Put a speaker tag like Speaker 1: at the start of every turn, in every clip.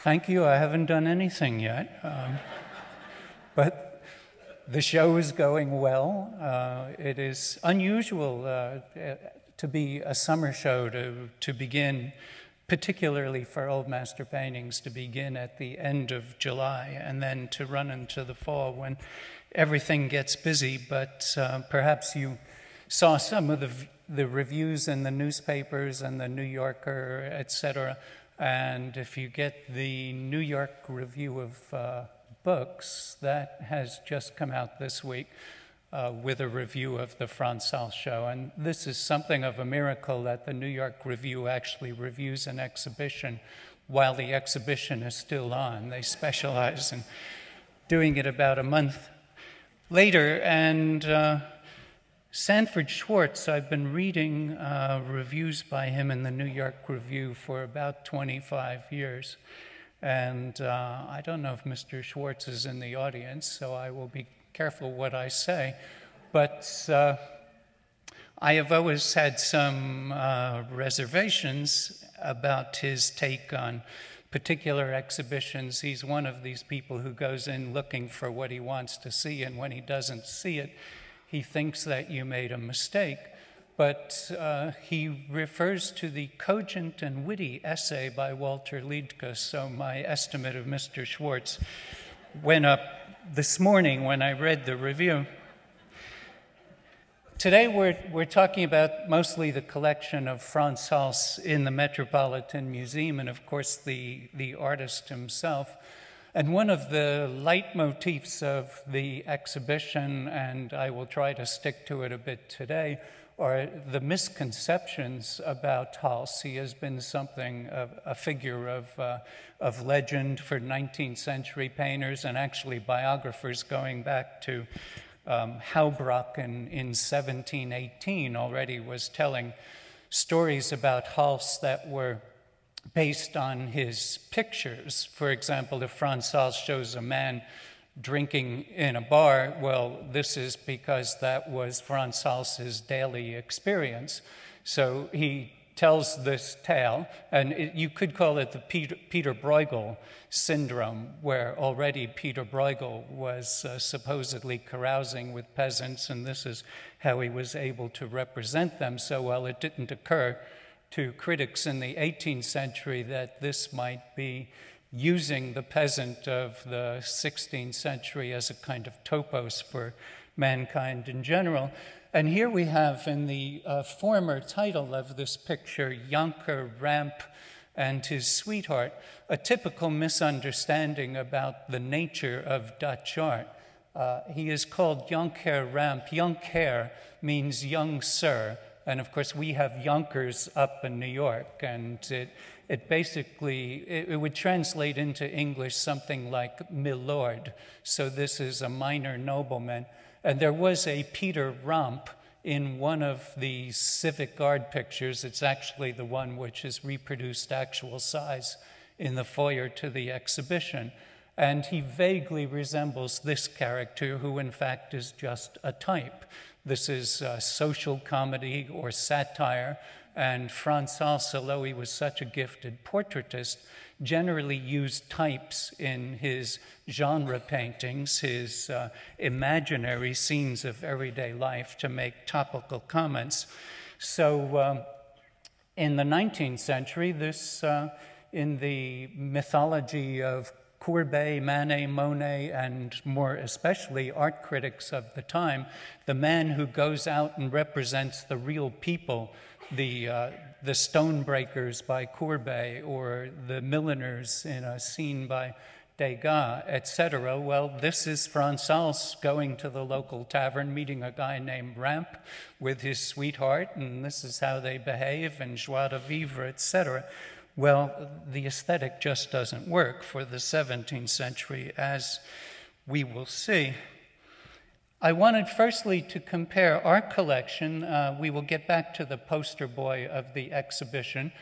Speaker 1: Thank you. I haven't done anything yet. But the show is going well. It is unusual to be a summer show to begin, particularly for old master paintings, to begin at the end of July and then to run into the fall when everything gets busy. But perhaps you saw some of the reviews in the newspapers and the New Yorker, etc. And if you get the New York Review of Books, that has just come out this week with a review of the Frans Hals show. And this is something of a miracle that the New York Review actually reviews an exhibition while the exhibition is still on. They specialize in doing it about a month later. And Sanford Schwartz, I've been reading reviews by him in the New York Review for about 25 years. And I don't know if Mr. Schwartz is in the audience, so I will be careful what I say. But I have always had some reservations about his take on particular exhibitions. He's one of these people who goes in looking for what he wants to see, and when he doesn't see it, he thinks that you made a mistake. But he refers to the cogent and witty essay by Walter Liedtke, so my estimate of Mr. Schwartz went up this morning when I read the review. Today we're talking about mostly the collection of Frans Hals in the Metropolitan Museum, and of course the artist himself. And one of the leitmotifs of the exhibition, and I will try to stick to it a bit today, are the misconceptions about Hals. He has been something of a figure of legend for 19th century painters, and actually biographers going back to Haubrock in 1718 already was telling stories about Hals that were based on his pictures. For example, if Frans Hals shows a man drinking in a bar, well, this is because that was Frans Hals's daily experience. So he tells this tale, and you could call it the Peter Bruegel syndrome, where already Peter Bruegel was supposedly carousing with peasants, and this is how he was able to represent them so well. It didn't occur to critics in the 18th century that this might be using the peasant of the 16th century as a kind of topos for mankind in general. And here we have in the former title of this picture, Janker Ramp and his sweetheart, a typical misunderstanding about the nature of Dutch art. He is called Janker Ramp. Janker means young sir. And of course, we have Yonkers up in New York, and it basically, it would translate into English something like milord. So this is a minor nobleman. And there was a Peter Ramp in one of the civic guard pictures. It's actually the one which is reproduced actual size in the foyer to the exhibition. And he vaguely resembles this character, who in fact is just a type. This is social comedy or satire, and Frans Hals, although he was such a gifted portraitist, generally used types in his genre paintings, his imaginary scenes of everyday life, to make topical comments. So in the 19th century, this, in the mythology of Courbet, Manet, Monet, and more especially art critics of the time, the man who goes out and represents the real people, the stonebreakers by Courbet, or the milliners in a scene by Degas, etc. Well, this is Frans Hals going to the local tavern, meeting a guy named Ramp with his sweetheart, and this is how they behave, and joie de vivre, etc. Well, the aesthetic just doesn't work for the 17th century, as we will see. I wanted firstly to compare our collection. We will get back to the poster boy of the exhibition,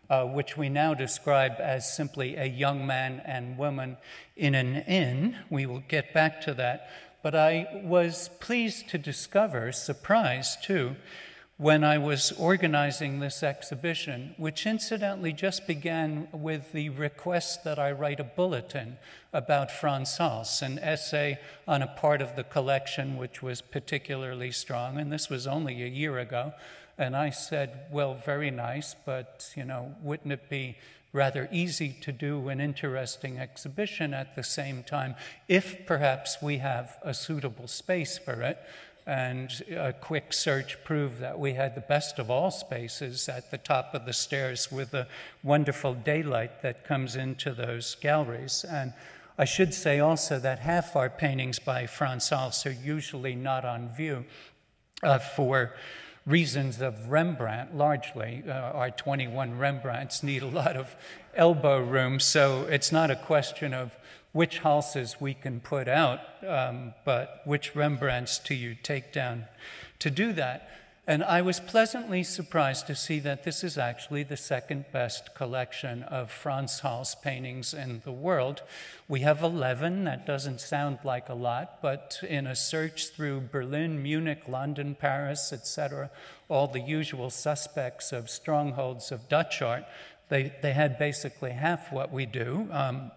Speaker 1: which we now describe as simply a young man and woman in an inn. We will get back to that. But I was pleased to discover, surprised too, when I was organizing this exhibition, which incidentally just began with the request that I write a bulletin about Frans Hals, an essay on a part of the collection which was particularly strong, and this was only a year ago. And I said, well, very nice, but, wouldn't it be rather easy to do an interesting exhibition at the same time if perhaps we have a suitable space for it? And a quick search proved that we had the best of all spaces at the top of the stairs with the wonderful daylight that comes into those galleries. And I should say also that half our paintings by Frans Hals are usually not on view for reasons of Rembrandt, largely. Our 21 Rembrandts need a lot of elbow room, so it's not a question of which Halses we can put out, but which Rembrandts do you take down to do that. And I was pleasantly surprised to see that this is actually the second best collection of Frans Hals paintings in the world. We have 11. That doesn't sound like a lot, but in a search through Berlin, Munich, London, Paris, etc., all the usual suspects of strongholds of Dutch art, they had basically half what we do.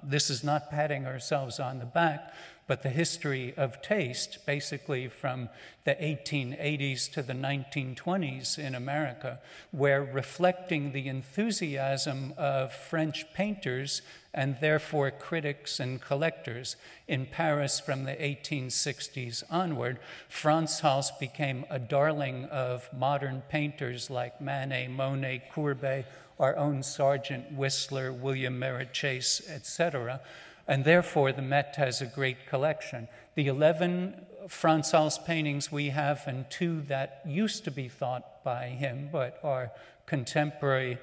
Speaker 1: This is not patting ourselves on the back, but the history of taste, basically from the 1880s to the 1920s in America, where reflecting the enthusiasm of French painters and therefore critics and collectors in Paris from the 1860s onward, Frans Hals became a darling of modern painters like Manet, Monet, Courbet, our own Sargent, Whistler, William Merritt Chase, etc., and therefore the Met has a great collection. The 11 Frans Hals paintings we have, and 2 that used to be thought by him but are contemporary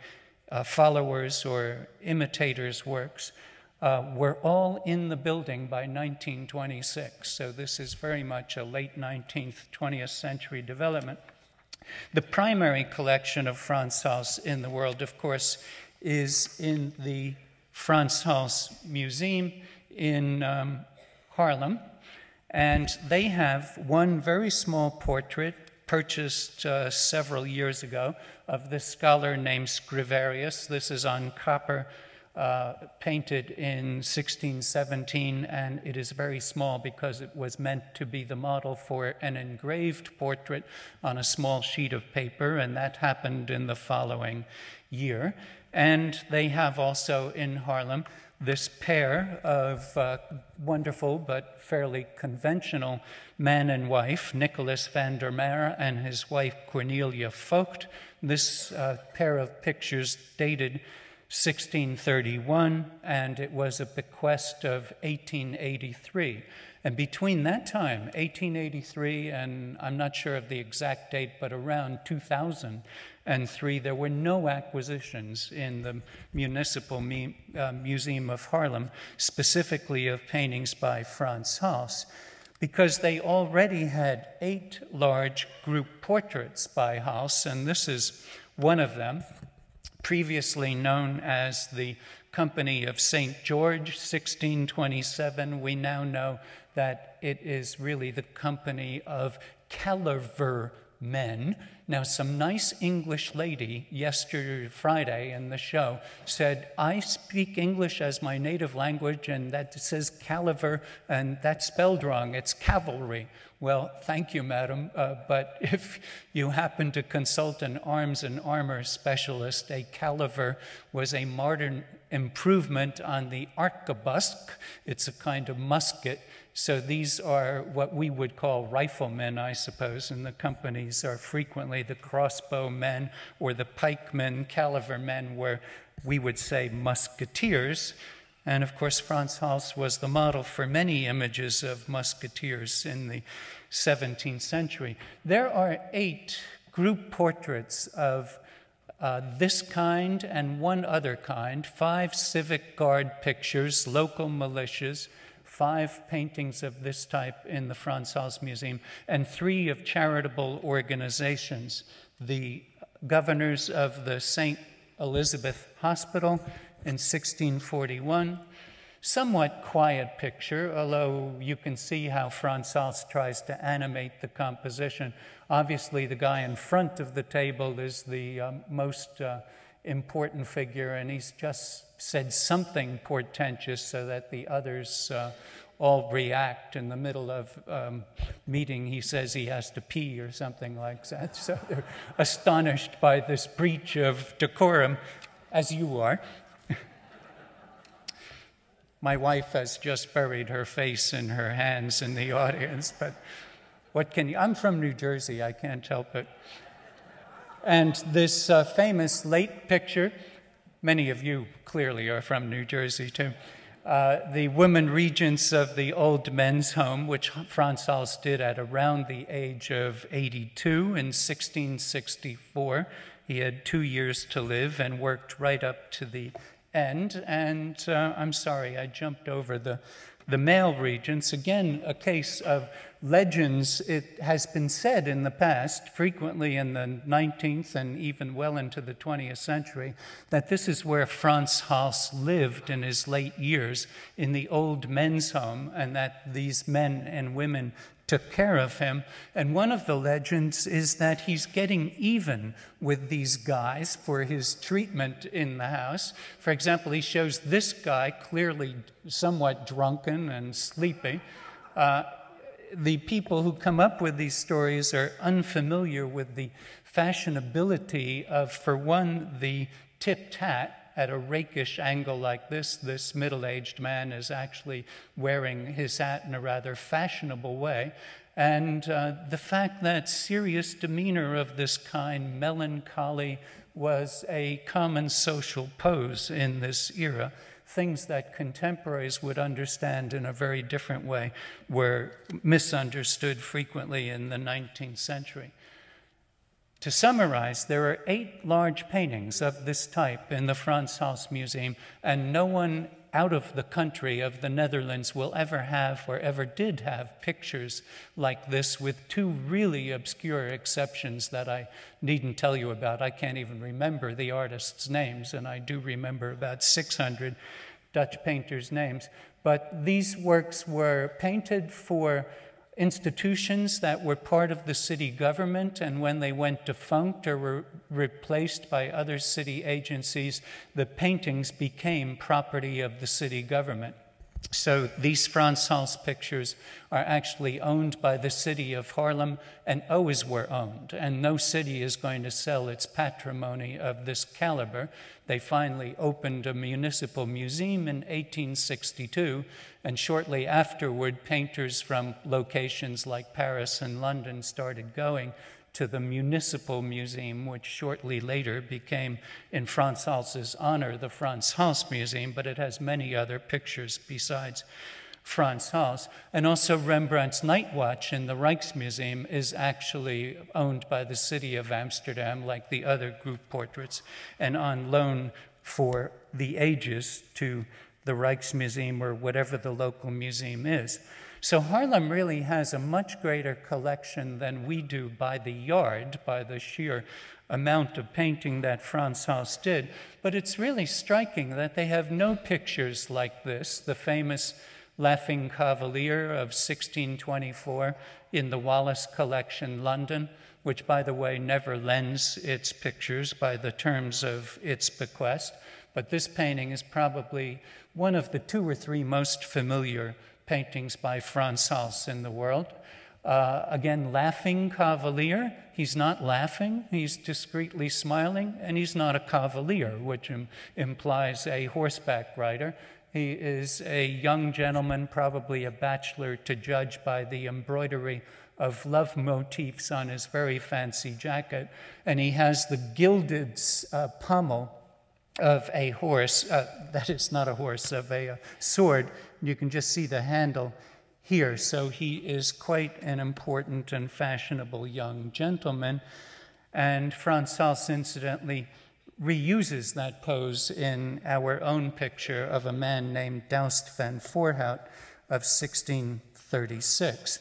Speaker 1: followers or imitators' works, were all in the building by 1926. So this is very much a late 19th, 20th century development. The primary collection of Frans Hals in the world, of course, is in the Frans Hals Museum in Haarlem. And they have one very small portrait purchased several years ago of this scholar named Scriverius. This is on copper, painted in 1617, and it is very small because it was meant to be the model for an engraved portrait on a small sheet of paper, and that happened in the following year. And they have also in Haarlem this pair of wonderful but fairly conventional man and wife, Nicholas van der Meer and his wife Cornelia Vogt. This pair of pictures dated 1631, and it was a bequest of 1883. And between that time, 1883, and I'm not sure of the exact date, but around 2003, there were no acquisitions in the Municipal Museum of Haarlem, specifically of paintings by Frans Hals, because they already had 8 large group portraits by Hals, and this is one of them, previously known as the Company of St. George, 1627. We now know that it is really the Company of Calaver Men. Now, some nice English lady yesterday, Friday, in the show said, I speak English as my native language, and that says calaver, and that's spelled wrong. It's cavalry. Well, thank you, madam, but if you happen to consult an arms and armor specialist, a calaver was a modern improvement on the arquebusque. It's a kind of musket. So these are what we would call riflemen, I suppose, and the companies are frequently the crossbow men or the pikemen. Calaver men were, we would say, musketeers. And of course, Frans Hals was the model for many images of musketeers in the 17th century. There are 8 group portraits of this kind and one other kind, 5 civic guard pictures, local militias, 5 paintings of this type in the Frans Hals Museum, and 3 of charitable organizations. The governors of the St. Elizabeth Hospital in 1641, somewhat quiet picture, although you can see how Frans Hals tries to animate the composition. Obviously, the guy in front of the table is the most important figure, and he's just said something portentous so that the others all react. In the middle of meeting, he says he has to pee or something like that. So they're astonished by this breach of decorum, as you are. My wife has just buried her face in her hands in the audience, but what can you... I'm from New Jersey, I can't help it. And this famous late picture, many of you clearly are from New Jersey too, the women regents of the old men's home, which Frans Hals did at around the age of 82 in 1664. He had 2 years to live and worked right up to the end. And I'm sorry, I jumped over the male regents. Again, a case of legends. It has been said in the past, frequently in the 19th and even well into the 20th century, that this is where Frans Hals lived in his late years, in the old men's home, and that these men and women took care of him. And one of the legends is that he's getting even with these guys for his treatment in the house. For example, he shows this guy clearly somewhat drunken and sleepy. The people who come up with these stories are unfamiliar with the fashionability of, for one, the tipped hat. At a rakish angle like this middle-aged man is actually wearing his hat in a rather fashionable way. And the fact that serious demeanor of this kind, melancholy, was a common social pose in this era. Things that contemporaries would understand in a very different way were misunderstood frequently in the 19th century. To summarize, there are 8 large paintings of this type in the Frans Hals Museum, and no one out of the country of the Netherlands will ever have or ever did have pictures like this, with 2 really obscure exceptions that I needn't tell you about. I can't even remember the artists' names, and I do remember about 600 Dutch painters' names. But these works were painted for institutions that were part of the city government, and when they went defunct or were replaced by other city agencies, the paintings became property of the city government. So these Frans Hals pictures are actually owned by the city of Haarlem and always were owned, and no city is going to sell its patrimony of this caliber. They finally opened a municipal museum in 1862, and shortly afterward, painters from locations like Paris and London started going to the Municipal Museum, which shortly later became, in Frans Hals's honor, the Frans Hals Museum, but it has many other pictures besides Frans Hals. And also Rembrandt's Night Watch in the Rijksmuseum is actually owned by the city of Amsterdam, like the other group portraits, and on loan for the ages to the Rijksmuseum or whatever the local museum is. So Haarlem really has a much greater collection than we do by the yard, by the sheer amount of painting that Frans Hals did. But it's really striking that they have no pictures like this. The famous Laughing Cavalier of 1624 in the Wallace Collection, London, which, by the way, never lends its pictures by the terms of its bequest. But this painting is probably one of the 2 or 3 most familiar paintings by Frans Hals in the world. Again, Laughing Cavalier. He's not laughing, he's discreetly smiling, and he's not a cavalier, which implies a horseback rider. He is a young gentleman, probably a bachelor, to judge by the embroidery of love motifs on his very fancy jacket, and he has the gilded pommel of a horse, that is not a horse, of a sword. You can just see the handle here. So he is quite an important and fashionable young gentleman. And Frans Hals, incidentally, reuses that pose in our own picture of a man named Douste van Voorhout of 1636.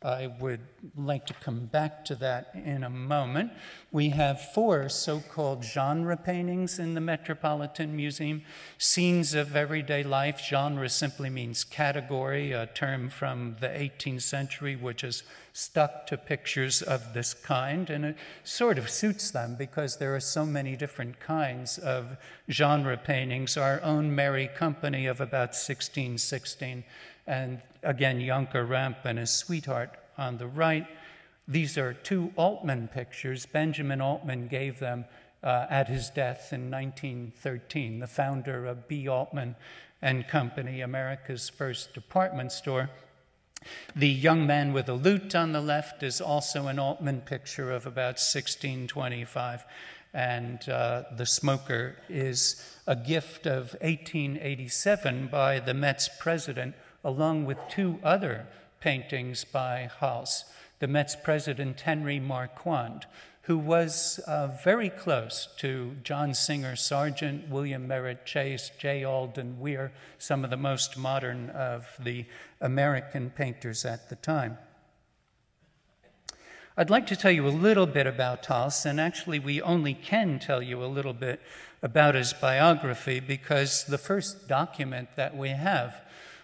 Speaker 1: I would like to come back to that in a moment. We have 4 so-called genre paintings in the Metropolitan Museum. Scenes of everyday life. Genre simply means category, a term from the 18th century which is stuck to pictures of this kind, and it sort of suits them because there are so many different kinds of genre paintings. Our own Merry Company of about 1616, and again, Jonker Ramp and his sweetheart on the right. These are 2 Altman pictures. Benjamin Altman gave them at his death in 1913, the founder of B. Altman and Company, America's first department store. The young man with a lute on the left is also an Altman picture of about 1625. And the smoker is a gift of 1887 by the Met's president, along with 2 other paintings by Hals. The Met's president, Henry Marquand, who was very close to John Singer Sargent, William Merritt Chase, J. Alden Weir, some of the most modern of the American painters at the time. I'd like to tell you a little bit about Hals, and actually we only can tell you a little bit about his biography because the first document that we have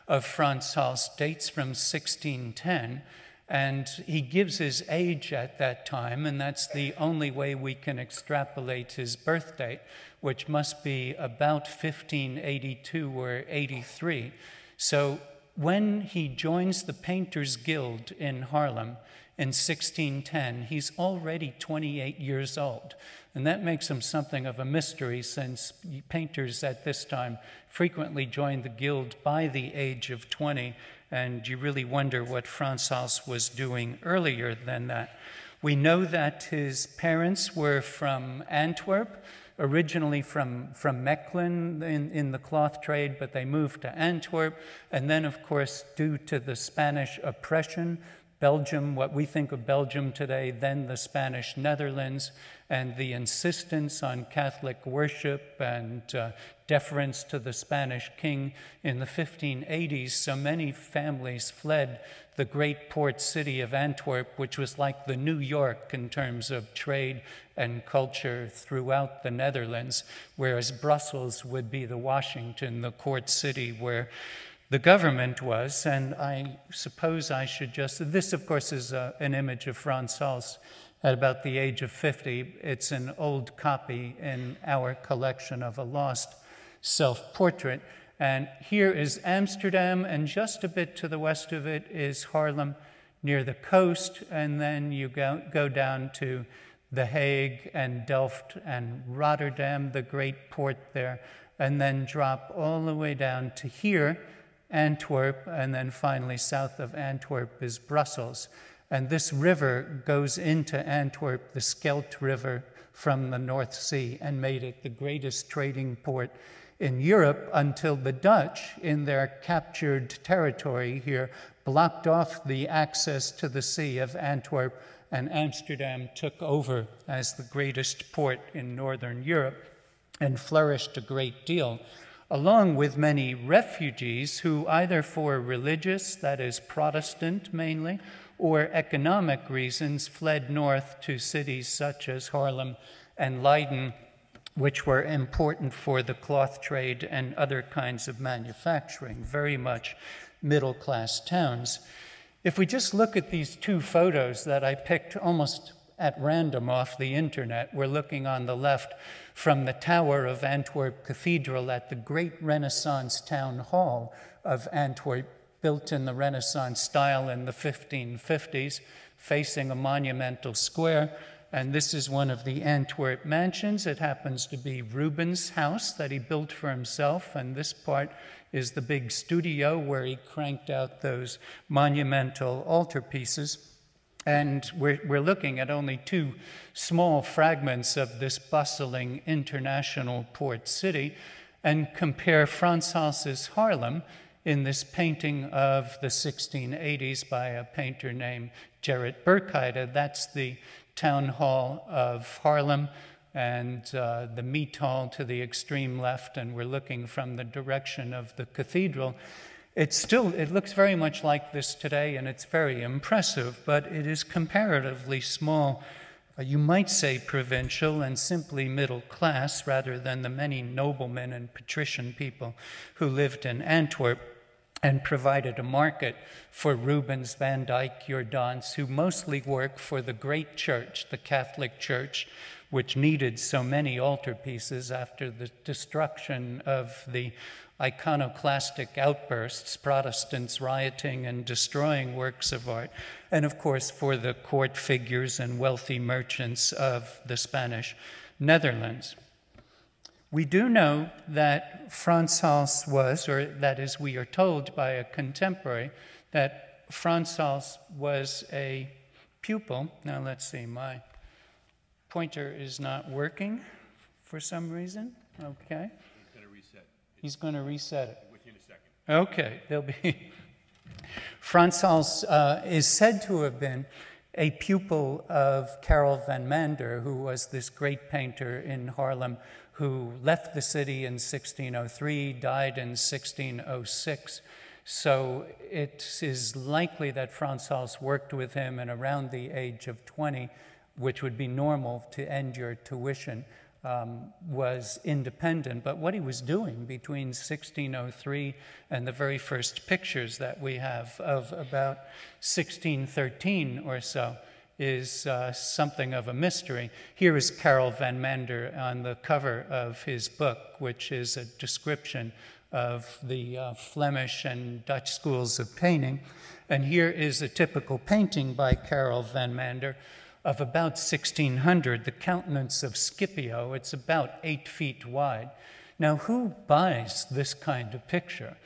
Speaker 1: of Frans Hals dates from 1610, and he gives his age at that time, and that's the only way we can extrapolate his birth date, which must be about 1582 or 83. So when he joins the Painters Guild in Haarlem in 1610, he's already 28 years old. And that makes him something of a mystery since painters at this time frequently joined the guild by the age of 20, and you really wonder what Frans Hals was doing earlier than that. We know that his parents were from Antwerp, originally from Mechlin in the cloth trade, but they moved to Antwerp, and then, of course, due to the Spanish oppression, Belgium, what we think of Belgium today, then the Spanish Netherlands, and the insistence on Catholic worship and deference to the Spanish king in the 1580s, so many families fled the great port city of Antwerp, which was like the New York in terms of trade and culture throughout the Netherlands, whereas Brussels would be the Washington, the court city where the government was. And I suppose I should just, this of course is an image of Frans Hals at about the age of 50. It's an old copy in our collection of a lost self-portrait. And here is Amsterdam, and just a bit to the west of it is Haarlem near the coast, and then you go down to The Hague and Delft and Rotterdam, the great port there, and then drop all the way down to here, Antwerp, and then finally south of Antwerp is Brussels. And this river goes into Antwerp, the Scheldt River, from the North Sea, and made it the greatest trading port in Europe until the Dutch, in their captured territory here, blocked off the access to the sea of Antwerp, and Amsterdam took over as the greatest port in Northern Europe and flourished a great deal, along with many refugees who, either for religious, that is Protestant mainly, or economic reasons, fled north to cities such as Haarlem and Leiden, which were important for the cloth trade and other kinds of manufacturing, very much middle-class towns. If we just look at these 2 photos that I picked almost at random off the internet, we're looking on the left from the tower of Antwerp Cathedral at the great Renaissance town hall of Antwerp, built in the Renaissance style in the 1550s, facing a monumental square. And this is one of the Antwerp mansions. It happens to be Rubens' house that he built for himself, and this part is the big studio where he cranked out those monumental altarpieces. And we're looking at only 2 small fragments of this bustling international port city, and compare Frans Hals's Haarlem in this painting of the 1680s by a painter named Gerrit Burkheide. That's the town hall of Haarlem, and the meat hall to the extreme left, and we're looking from the direction of the cathedral. It looks very much like this today, and it's very impressive, but it is comparatively small. You might say provincial and simply middle class, rather than the many noblemen and patrician people who lived in Antwerp and provided a market for Rubens, Van Dyck, Jordaens, who mostly work for the great church, the Catholic Church, which needed so many altarpieces after the destruction of the iconoclastic outbursts, Protestants rioting and destroying works of art, and of course for the court figures and wealthy merchants of the Spanish Netherlands. We do know that Frans Hals was, or that is, we are told by a contemporary, that Frans Hals was a pupil. Now let's see, my pointer is not working for some reason. Okay. He's going to reset it. With you in a second. Okay, there'll be. Frans Hals is said to have been a pupil of Karel van Mander, who was this great painter in Haarlem who left the city in 1603, died in 1606. So it is likely that Frans Hals worked with him, and around the age of 20, which would be normal to end your tuition, was independent. But what he was doing between 1603 and the very first pictures that we have of about 1613 or so is something of a mystery. Here is Karel van Mander on the cover of his book, which is a description of the Flemish and Dutch schools of painting. And here is a typical painting by Karel van Mander of about 1600, the countenance of Scipio. It's about 8 feet wide. Now, who buys this kind of picture?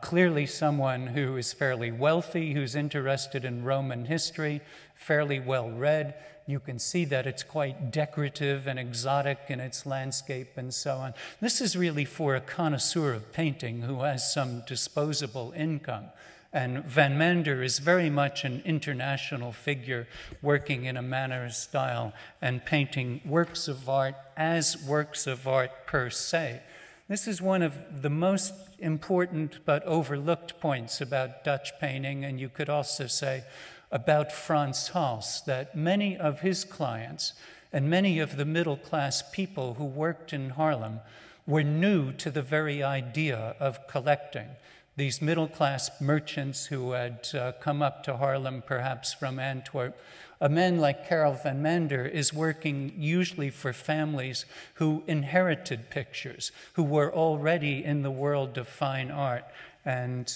Speaker 1: Clearly someone who is fairly wealthy, who's interested in Roman history, fairly well read. You can see that it's quite decorative and exotic in its landscape and so on. This is really for a connoisseur of painting who has some disposable income. And Van Mander is very much an international figure, working in a Mannerist style and painting works of art as works of art per se. This is one of the most important but overlooked points about Dutch painting, and you could also say about Frans Hals, that many of his clients and many of the middle-class people who worked in Haarlem were new to the very idea of collecting. These middle-class merchants who had come up to Haarlem, perhaps from Antwerp. A man like Karel van Mander is working usually for families who inherited pictures, who were already in the world of fine art. And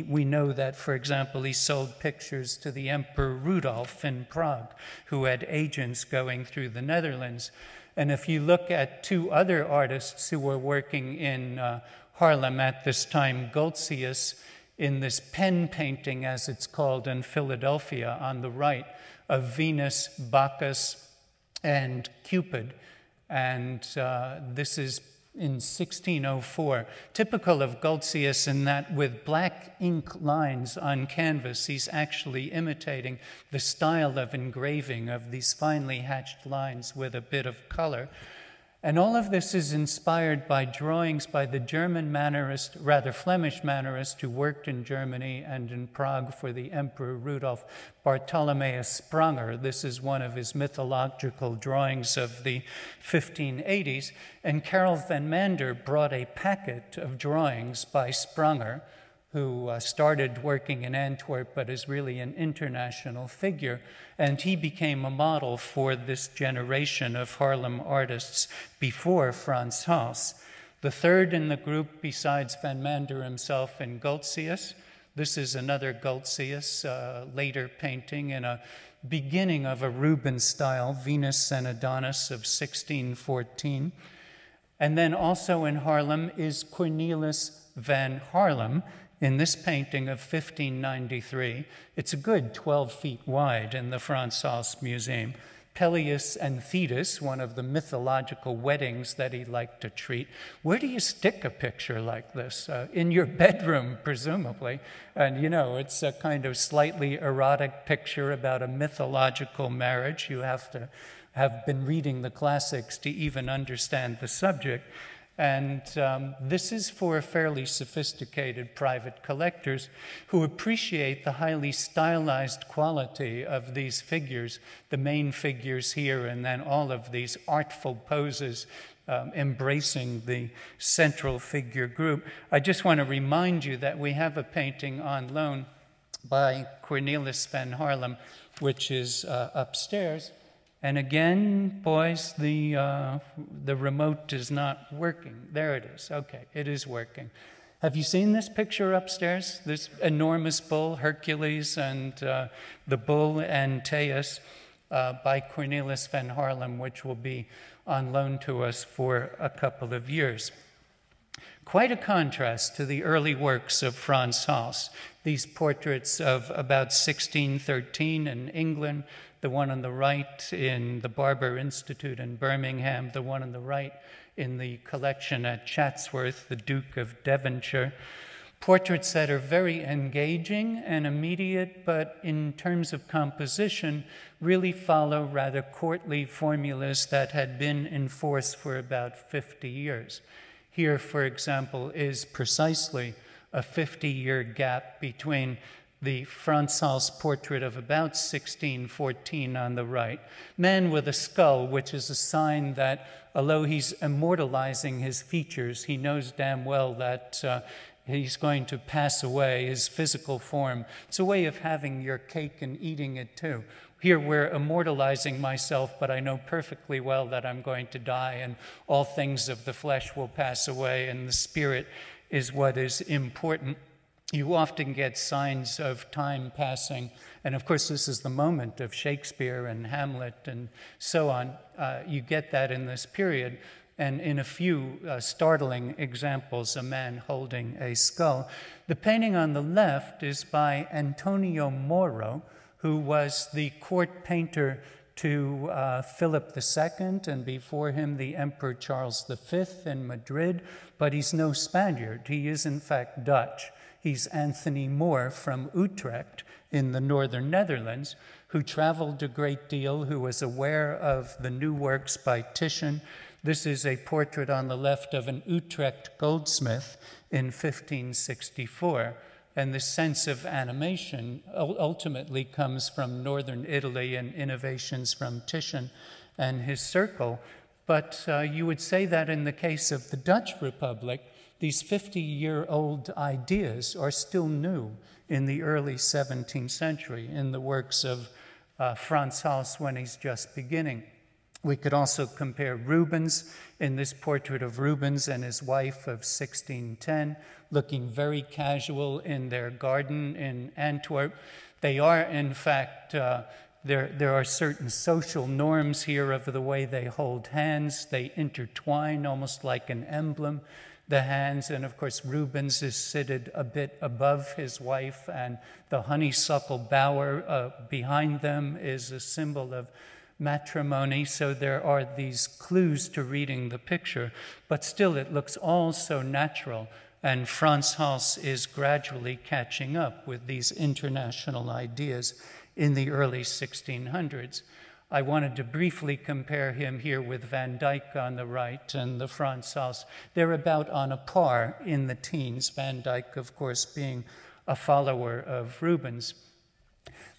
Speaker 1: we know that, for example, he sold pictures to the Emperor Rudolf in Prague, who had agents going through the Netherlands. And if you look at two other artists who were working in Haarlem at this time, Goltzius, in this pen painting, as it's called in Philadelphia, on the right, of Venus, Bacchus, and Cupid. And this is in 1604, typical of Goltzius in that with black ink lines on canvas, he's actually imitating the style of engraving of these finely hatched lines with a bit of color. And all of this is inspired by drawings by the German Mannerist, rather Flemish Mannerist, who worked in Germany and in Prague for the Emperor Rudolf, Bartholomeus Spranger. This is one of his mythological drawings of the 1580s. And Karel van Mander brought a packet of drawings by Spranger, who started working in Antwerp but is really an international figure. And he became a model for this generation of Haarlem artists before Frans Hals. The third in the group, besides Van Mander himself and Goltzius, this is another Goltzius, later painting in a beginning of a Rubens style, Venus and Adonis of 1614. And then also in Haarlem is Cornelis van Haarlem, in this painting of 1593. It's a good 12 feet wide in the Frans Hals Museum. Peleus and Thetis, one of the mythological weddings that he liked to treat. Where do you stick a picture like this? In your bedroom, presumably. And you know, it's a kind of slightly erotic picture about a mythological marriage. You have to have been reading the classics to even understand the subject. And this is for fairly sophisticated private collectors who appreciate the highly stylized quality of these figures, the main figures here, and then all of these artful poses embracing the central figure group. I just want to remind you that we have a painting on loan by Cornelis van Haarlem, which is upstairs. And again, boys, the remote is not working. There it is. Okay, it is working. Have you seen this picture upstairs? This enormous bull, Hercules, and the bull Antaeus by Cornelis van Haarlem, which will be on loan to us for a couple of years. Quite a contrast to the early works of Frans Hals. These portraits of about 1613 in England, the one on the right in the Barber Institute in Birmingham, the one on the right in the collection at Chatsworth, the Duke of Devonshire. Portraits that are very engaging and immediate, but in terms of composition, really follow rather courtly formulas that had been in force for about 50 years. Here, for example, is precisely a 50-year gap between the Frans Hals portrait of about 1614 on the right, man with a skull, which is a sign that although he's immortalizing his features, he knows damn well that he's going to pass away, his physical form. It's a way of having your cake and eating it too. Here we're immortalizing myself, but I know perfectly well that I'm going to die and all things of the flesh will pass away and the spirit is what is important. You often get signs of time passing, and of course this is the moment of Shakespeare and Hamlet and so on. You get that in this period, and in a few startling examples, a man holding a skull. The painting on the left is by Antonio Moro, who was the court painter to Philip II, and before him the Emperor Charles V in Madrid, but he's no Spaniard. He is in fact Dutch. He's Anthony Moore from Utrecht in the northern Netherlands, who traveled a great deal, who was aware of the new works by Titian. This is a portrait on the left of an Utrecht goldsmith in 1564. And the sense of animation ultimately comes from northern Italy and innovations from Titian and his circle. But you would say that in the case of the Dutch Republic, these 50-year-old ideas are still new in the early 17th century in the works of Frans Hals when he's just beginning. We could also compare Rubens in this portrait of Rubens and his wife of 1610, looking very casual in their garden in Antwerp. They are, in fact, there are certain social norms here of the way they hold hands. They intertwine almost like an emblem, the hands, and of course Rubens is seated a bit above his wife, and the honeysuckle bower behind them is a symbol of matrimony. So there are these clues to reading the picture, but still it looks all so natural, and Frans Hals is gradually catching up with these international ideas in the early 1600s. I wanted to briefly compare him here with Van Dyck on the right and the Frans Hals. They're about on a par in the teens, Van Dyck, of course, being a follower of Rubens.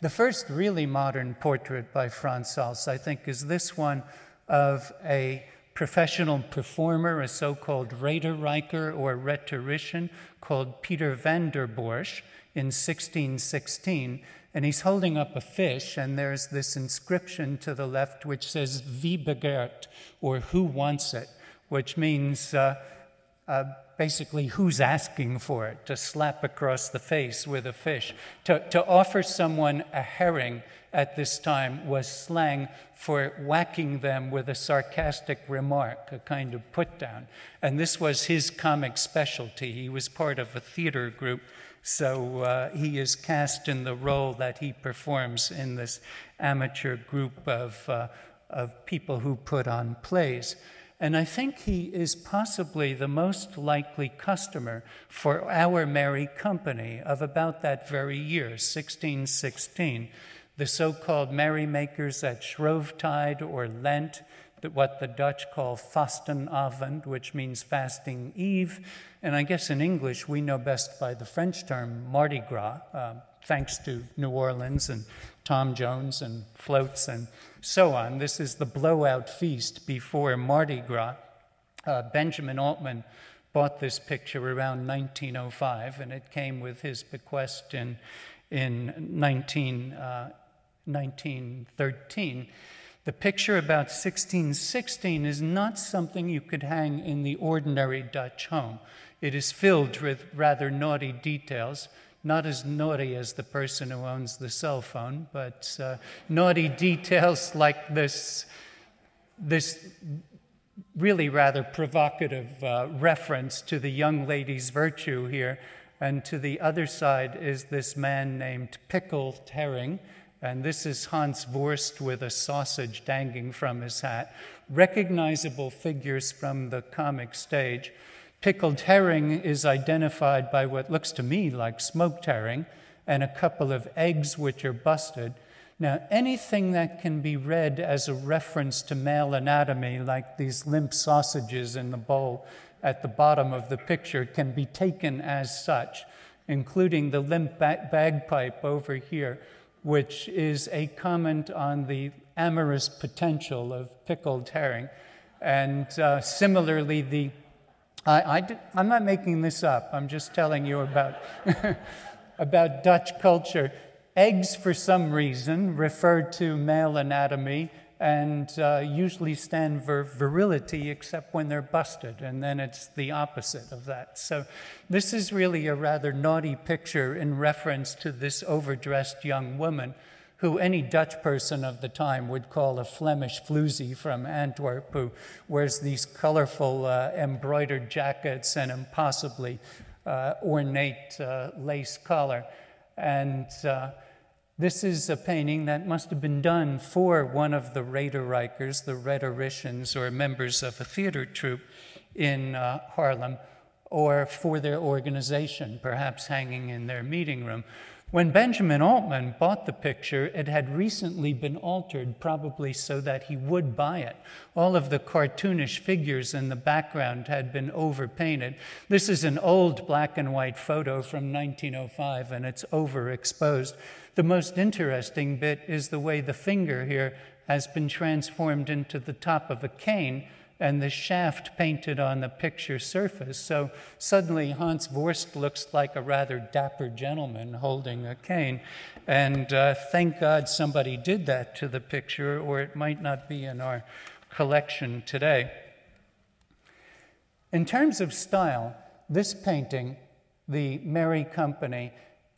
Speaker 1: The first really modern portrait by Frans Hals, I think, is this one of a professional performer, a so-called rhetoriker or rhetorician called Peter van der Borch in 1616. And he's holding up a fish, and there's this inscription to the left which says, Wie begehrt, or who wants it, which means basically who's asking for it, to slap across the face with a fish. To offer someone a herring at this time was slang for whacking them with a sarcastic remark, a kind of put down. And this was his comic specialty. He was part of a theater group, so he is cast in the role that he performs in this amateur group of people who put on plays. And I think he is possibly the most likely customer for Our Merry Company of about that very year, 1616. The so-called merrymakers at Shrovetide or Lent, what the Dutch call vastenavond, which means fasting eve. And I guess in English, we know best by the French term Mardi Gras, thanks to New Orleans and Tom Jones and floats and so on. This is the blowout feast before Mardi Gras. Benjamin Altman bought this picture around 1905, and it came with his bequest in 1913. The picture about 1616 is not something you could hang in the ordinary Dutch home. It is filled with rather naughty details, not as naughty as the person who owns the cell phone, but naughty details like this really rather provocative reference to the young lady's virtue here. And to the other side is this man named Pickled Herring. And this is Hans Wurst with a sausage dangling from his hat. Recognizable figures from the comic stage. Pickled herring is identified by what looks to me like smoked herring and a couple of eggs which are busted. Now, anything that can be read as a reference to male anatomy, like these limp sausages in the bowl at the bottom of the picture, can be taken as such, including the limp bagpipe over here, which is a comment on the amorous potential of pickled herring. And similarly, I'm not making this up, I'm just telling you about, about Dutch culture. Eggs, for some reason, refer to male anatomy and usually stand for virility, except when they're busted, and then it's the opposite of that. So this is really a rather naughty picture in reference to this overdressed young woman who any Dutch person of the time would call a Flemish floozy from Antwerp, who wears these colorful embroidered jackets and impossibly ornate lace collar. And this is a painting that must have been done for one of the Rederijkers, the rhetoricians or members of a theater troupe in Haarlem, or for their organization, perhaps hanging in their meeting room. When Benjamin Altman bought the picture, it had recently been altered, probably so that he would buy it. All of the cartoonish figures in the background had been overpainted. This is an old black and white photo from 1905, and it's overexposed. The most interesting bit is the way the finger here has been transformed into the top of a cane, and the shaft painted on the picture surface. So suddenly Hans Wurst looks like a rather dapper gentleman holding a cane. And thank God somebody did that to the picture, or it might not be in our collection today. In terms of style, this painting, the Merry Company,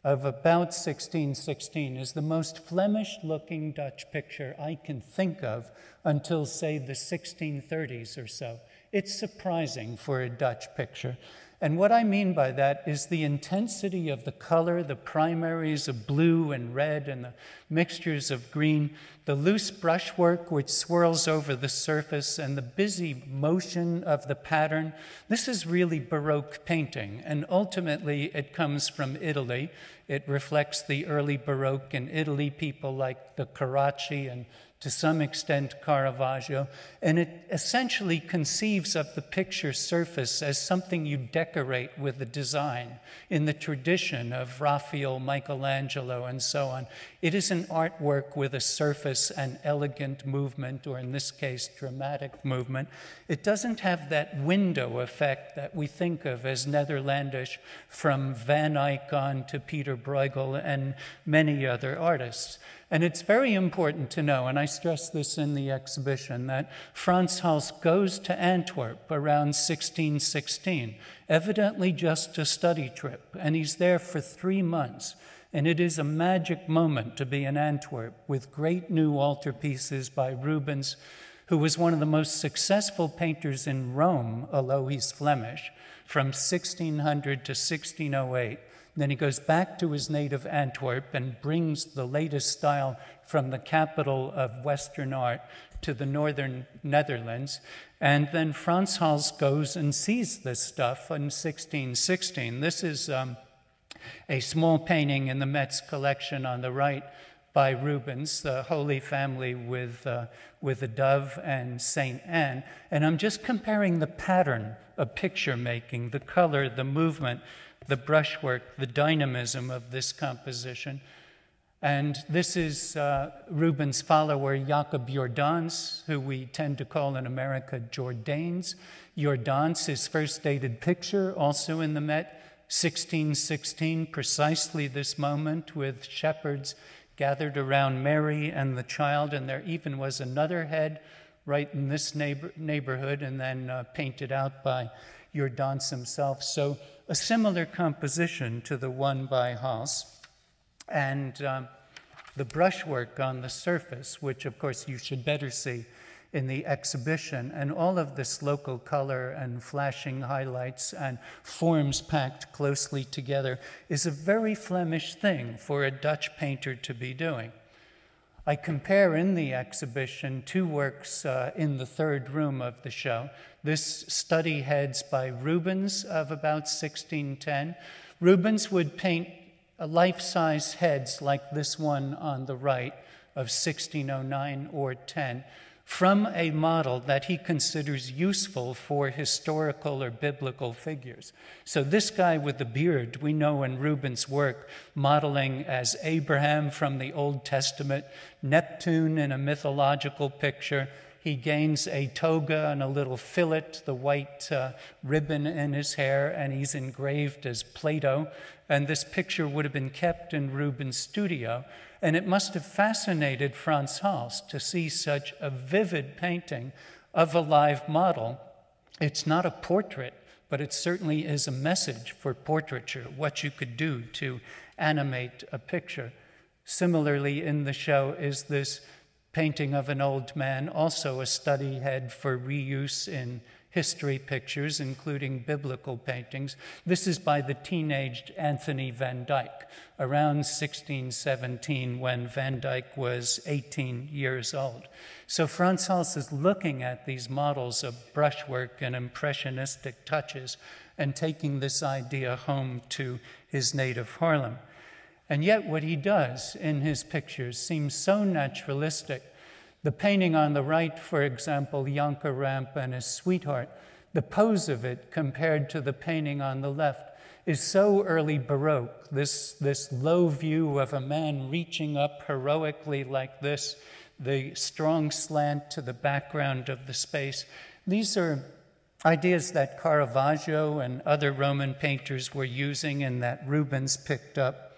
Speaker 1: of about 1616 is the most Flemish-looking Dutch picture I can think of until, say, the 1630s or so. It's surprising for a Dutch picture. And what I mean by that is the intensity of the color, the primaries of blue and red and the mixtures of green, the loose brushwork which swirls over the surface, and the busy motion of the pattern. This is really Baroque painting, and ultimately it comes from Italy. It reflects the early Baroque in Italy, people like the Carracci and to some extent Caravaggio, and it essentially conceives of the picture surface as something you decorate with a design in the tradition of Raphael, Michelangelo, and so on. It is an artwork with a surface and elegant movement, or in this case, dramatic movement. It doesn't have that window effect that we think of as Netherlandish from Van Eyck on to Peter Bruegel and many other artists. And it's very important to know, and I stress this in the exhibition, that Frans Hals goes to Antwerp around 1616, evidently just a study trip, and he's there for 3 months. And it is a magic moment to be in Antwerp with great new altarpieces by Rubens, who was one of the most successful painters in Rome, although he's Flemish, from 1600 to 1608. Then he goes back to his native Antwerp and brings the latest style from the capital of Western art to the northern Netherlands. And then Frans Hals goes and sees this stuff in 1616. This is a small painting in the Met's collection on the right by Rubens, the Holy Family with a dove and Saint Anne. And I'm just comparing the pattern of picture making, the color, the movement, the brushwork, the dynamism of this composition. And this is Rubens' follower, Jacob Jordaens, who we tend to call in America Jordaens. Jordaens, his first dated picture, also in the Met, 1616, precisely this moment, with shepherds gathered around Mary and the child, and there even was another head right in this neighborhood, and then painted out by Jordaens himself. So a similar composition to the one by Hals. And the brushwork on the surface, which of course you should better see in the exhibition, and all of this local color and flashing highlights and forms packed closely together is a very Flemish thing for a Dutch painter to be doing. I compare in the exhibition two works in the third room of the show. This study heads by Rubens of about 1610. Rubens would paint life-size heads like this one on the right of 1609 or 10 from a model that he considers useful for historical or biblical figures. So this guy with the beard, we know in Rubens' work, modeling as Abraham from the Old Testament, Neptune in a mythological picture. He gains a toga and a little fillet, the white ribbon in his hair, and he's engraved as Plato. And this picture would have been kept in Rubens' studio. And it must have fascinated Frans Hals to see such a vivid painting of a live model. It's not a portrait, but it certainly is a message for portraiture, what you could do to animate a picture. Similarly, in the show is this painting of an old man, also a study head for reuse in history pictures, including biblical paintings. This is by the teenaged Anthony van Dyck, around 1617, when Van Dyck was 18 years old. So Frans Hals is looking at these models of brushwork and impressionistic touches and taking this idea home to his native Haarlem. And yet what he does in his pictures seems so naturalistic. The painting on the right, for example, Janke Ramp and his sweetheart, the pose of it compared to the painting on the left is so early Baroque, this low view of a man reaching up heroically like this, the strong slant to the background of the space. These are ideas that Caravaggio and other Roman painters were using and that Rubens picked up.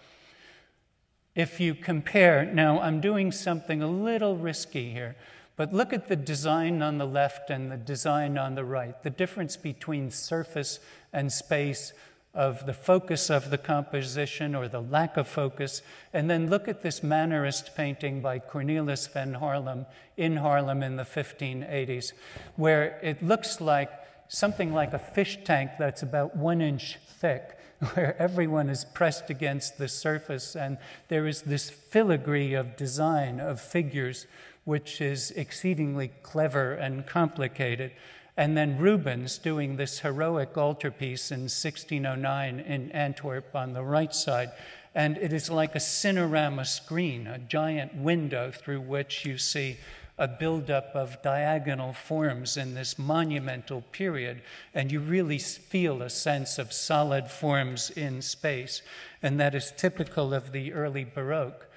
Speaker 1: If you compare, now I'm doing something a little risky here, but look at the design on the left and the design on the right, the difference between surface and space of the focus of the composition or the lack of focus, and then look at this Mannerist painting by Cornelis van Haarlem in Haarlem in the 1580s, where it looks like something like a fish tank that's about 1 inch thick, where everyone is pressed against the surface, and there is this filigree of design of figures which is exceedingly clever and complicated. And then Rubens doing this heroic altarpiece in 1609 in Antwerp on the right side, and it is like a cinerama screen, a giant window through which you see a buildup of diagonal forms in this monumental period, and you really feel a sense of solid forms in space, and that is typical of the early Baroque.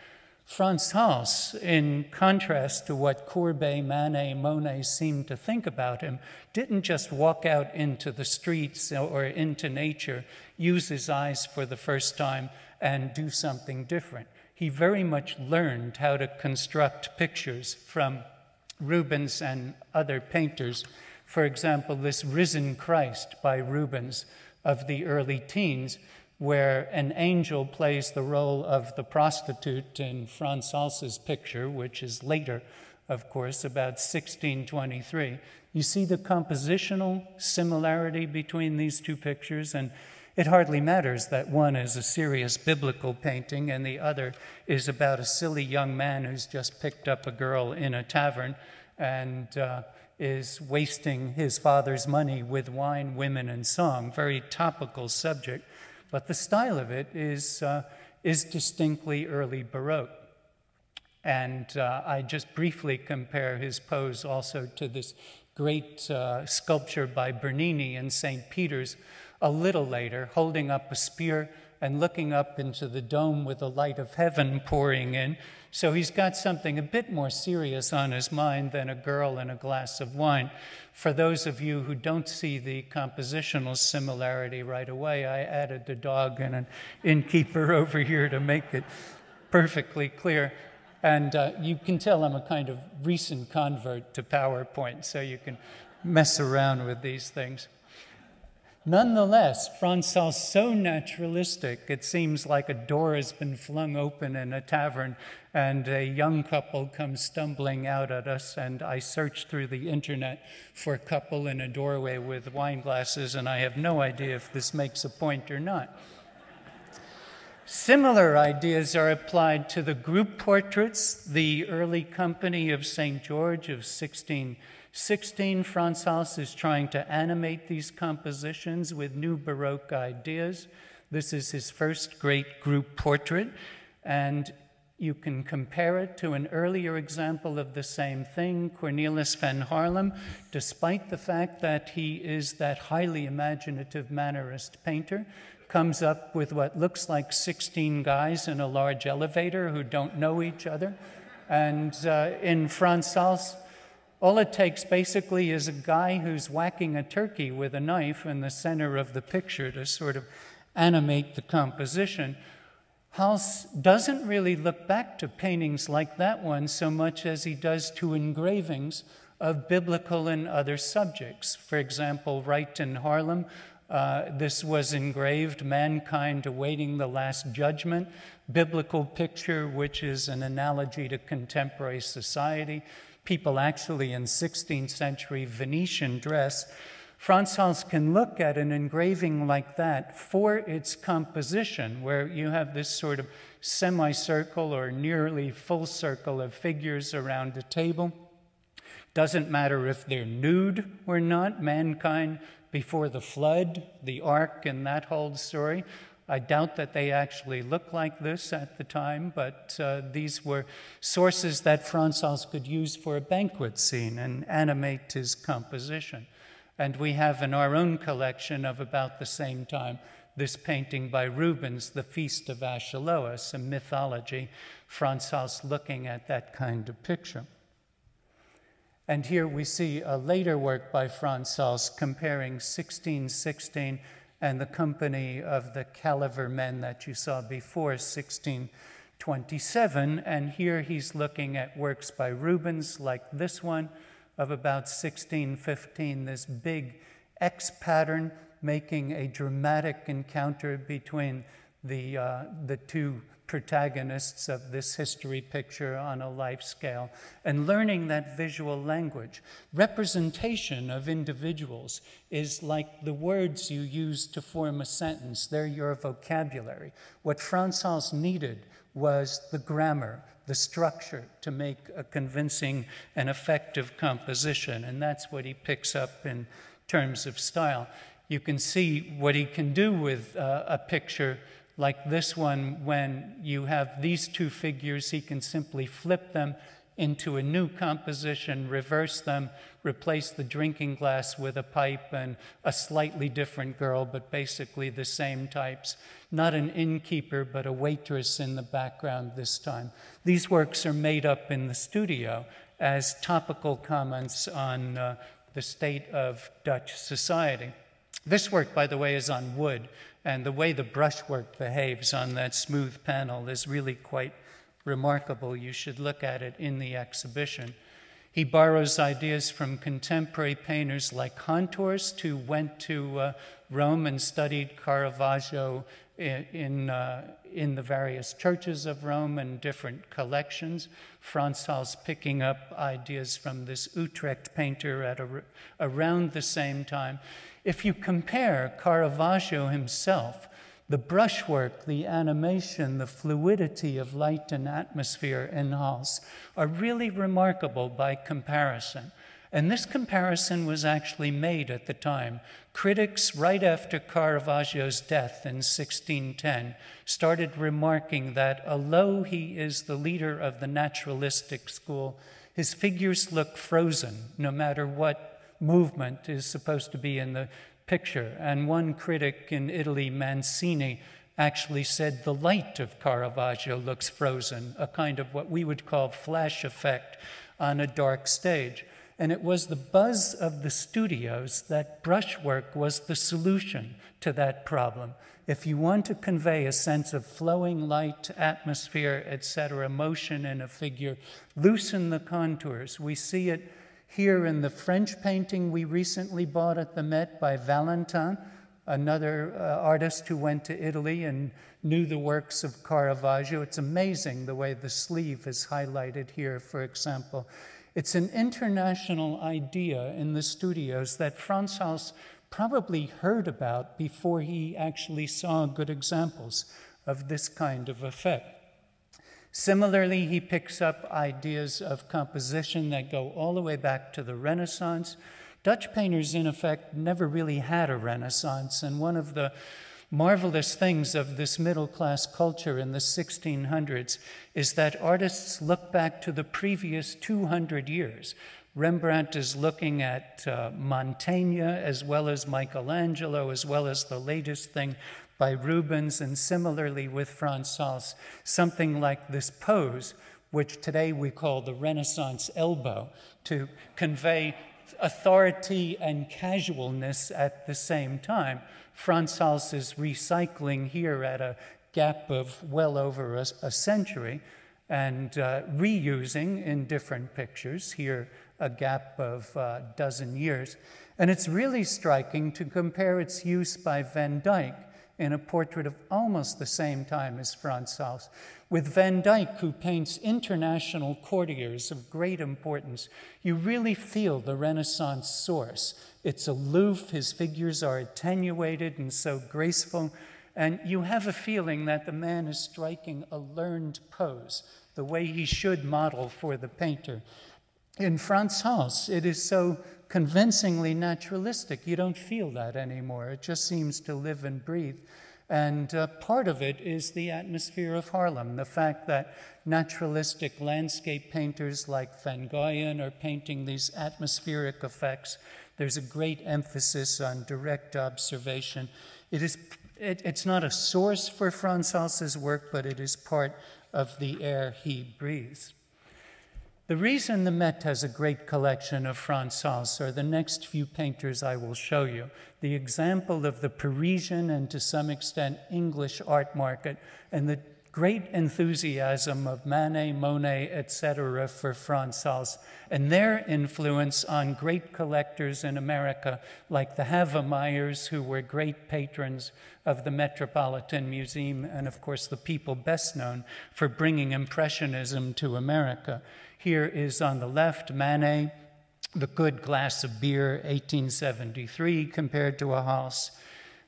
Speaker 1: Frans Hals, in contrast to what Courbet, Manet, Monet seemed to think about him, didn't just walk out into the streets or into nature, use his eyes for the first time, and do something different. He very much learned how to construct pictures from Rubens and other painters. For example, this Risen Christ by Rubens of the early teens, where an angel plays the role of the prostitute in Frans Hals's picture, which is later, of course, about 1623. You see the compositional similarity between these two pictures, and it hardly matters that one is a serious biblical painting and the other is about a silly young man who's just picked up a girl in a tavern and is wasting his father's money with wine, women, and song. Very topical subject, but the style of it is distinctly early Baroque. And I just briefly compare his pose also to this great sculpture by Bernini in St. Peter's a little later, holding up a spear and looking up into the dome with the light of heaven pouring in. So he's got something a bit more serious on his mind than a girl and a glass of wine. For those of you who don't see the compositional similarity right away, I added the dog and an innkeeper over here to make it perfectly clear. And you can tell I'm a kind of recent convert to PowerPoint, so you can mess around with these things. Nonetheless, Frans Hals so naturalistic, it seems like a door has been flung open in a tavern and a young couple comes stumbling out at us, and I search through the internet for a couple in a doorway with wine glasses, and I have no idea if this makes a point or not. Similar ideas are applied to the group portraits. The early company of St. George of 1616, Frans Hals is trying to animate these compositions with new Baroque ideas. This is his first great group portrait, and you can compare it to an earlier example of the same thing, Cornelis van Haarlem, despite the fact that he is that highly imaginative Mannerist painter, comes up with what looks like 16 guys in a large elevator who don't know each other. And in Frans Hals, all it takes basically is a guy who's whacking a turkey with a knife in the center of the picture to sort of animate the composition. Hals doesn't really look back to paintings like that one so much as he does to engravings of biblical and other subjects. For example, right in Haarlem, this was engraved, mankind awaiting the last judgment, biblical picture, which is an analogy to contemporary society. People actually in 16th century Venetian dress. Frans Hals can look at an engraving like that for its composition, where you have this sort of semicircle or nearly full circle of figures around a table. Doesn't matter if they're nude or not, mankind before the flood, the ark, and that whole story. I doubt that they actually looked like this at the time, but these were sources that Frans Hals could use for a banquet scene and animate his composition. And we have in our own collection of about the same time this painting by Rubens, The Feast of Aeschylus, a mythology, Frans Hals looking at that kind of picture. And here we see a later work by Frans Hals comparing 1616 and the company of the Calaver men that you saw before, 1627. And here he's looking at works by Rubens, like this one of about 1615, this big X pattern making a dramatic encounter between the two protagonists of this history picture on a life scale, and learning that visual language. Representation of individuals is like the words you use to form a sentence. They're your vocabulary. What Frans Hals needed was the grammar, the structure to make a convincing and effective composition, and that's what he picks up in terms of style. You can see what he can do with a picture like this one. When you have these two figures, he can simply flip them into a new composition, reverse them, replace the drinking glass with a pipe and a slightly different girl, but basically the same types. Not an innkeeper, but a waitress in the background this time. These works are made up in the studio as topical comments on the state of Dutch society. This work, by the way, is on wood, and the way the brushwork behaves on that smooth panel is really quite remarkable. You should look at it in the exhibition. He borrows ideas from contemporary painters like Hantors, who went to Rome and studied Caravaggio in the various churches of Rome and different collections. Frans Hals picking up ideas from this Utrecht painter at around the same time. If you compare Caravaggio himself, the brushwork, the animation, the fluidity of light and atmosphere in Hals are really remarkable by comparison. And this comparison was actually made at the time. Critics, right after Caravaggio's death in 1610, started remarking that although he is the leader of the naturalistic school, his figures look frozen, no matter what movement is supposed to be in the picture. And one critic in Italy, Mancini, actually said the light of Caravaggio looks frozen, a kind of what we would call flash effect on a dark stage. And it was the buzz of the studios that brushwork was the solution to that problem. If you want to convey a sense of flowing light, atmosphere, etc., motion in a figure, loosen the contours. We see it here in the French painting we recently bought at the Met by Valentin, another artist who went to Italy and knew the works of Caravaggio. It's amazing the way the sleeve is highlighted here, for example. It's an international idea in the studios that Frans Hals probably heard about before he actually saw good examples of this kind of effect. Similarly, he picks up ideas of composition that go all the way back to the Renaissance. Dutch painters, in effect, never really had a Renaissance, and one of the marvelous things of this middle-class culture in the 1600s is that artists look back to the previous 200 years. Rembrandt is looking at Mantegna, as well as Michelangelo, as well as the latest thing by Rubens, and similarly with Frans Hals, something like this pose, which today we call the Renaissance elbow, to convey authority and casualness at the same time. Frans Hals is recycling here at a gap of well over a century and reusing in different pictures, here a gap of a dozen years. And it's really striking to compare its use by Van Dyck in a portrait of almost the same time as Frans Hals, with Van Dyck, who paints international courtiers of great importance. You really feel the Renaissance source. It's aloof, his figures are attenuated and so graceful, and you have a feeling that the man is striking a learned pose, the way he should model for the painter. In Frans Hals, it is so convincingly naturalistic. You don't feel that anymore. It just seems to live and breathe. And part of it is the atmosphere of Haarlem, the fact that naturalistic landscape painters like Van Goyen are painting these atmospheric effects. There's a great emphasis on direct observation. It's not a source for Frans Hals's work, but it is part of the air he breathes. The reason the Met has a great collection of Frans Hals are the next few painters I will show you. The example of the Parisian and to some extent English art market, and the great enthusiasm of Manet, Monet, etc. for Frans Hals, and their influence on great collectors in America like the Havemeyers, who were great patrons of the Metropolitan Museum, and of course the people best known for bringing Impressionism to America. Here is on the left Manet, The Good Glass of Beer, 1873, compared to a Hals.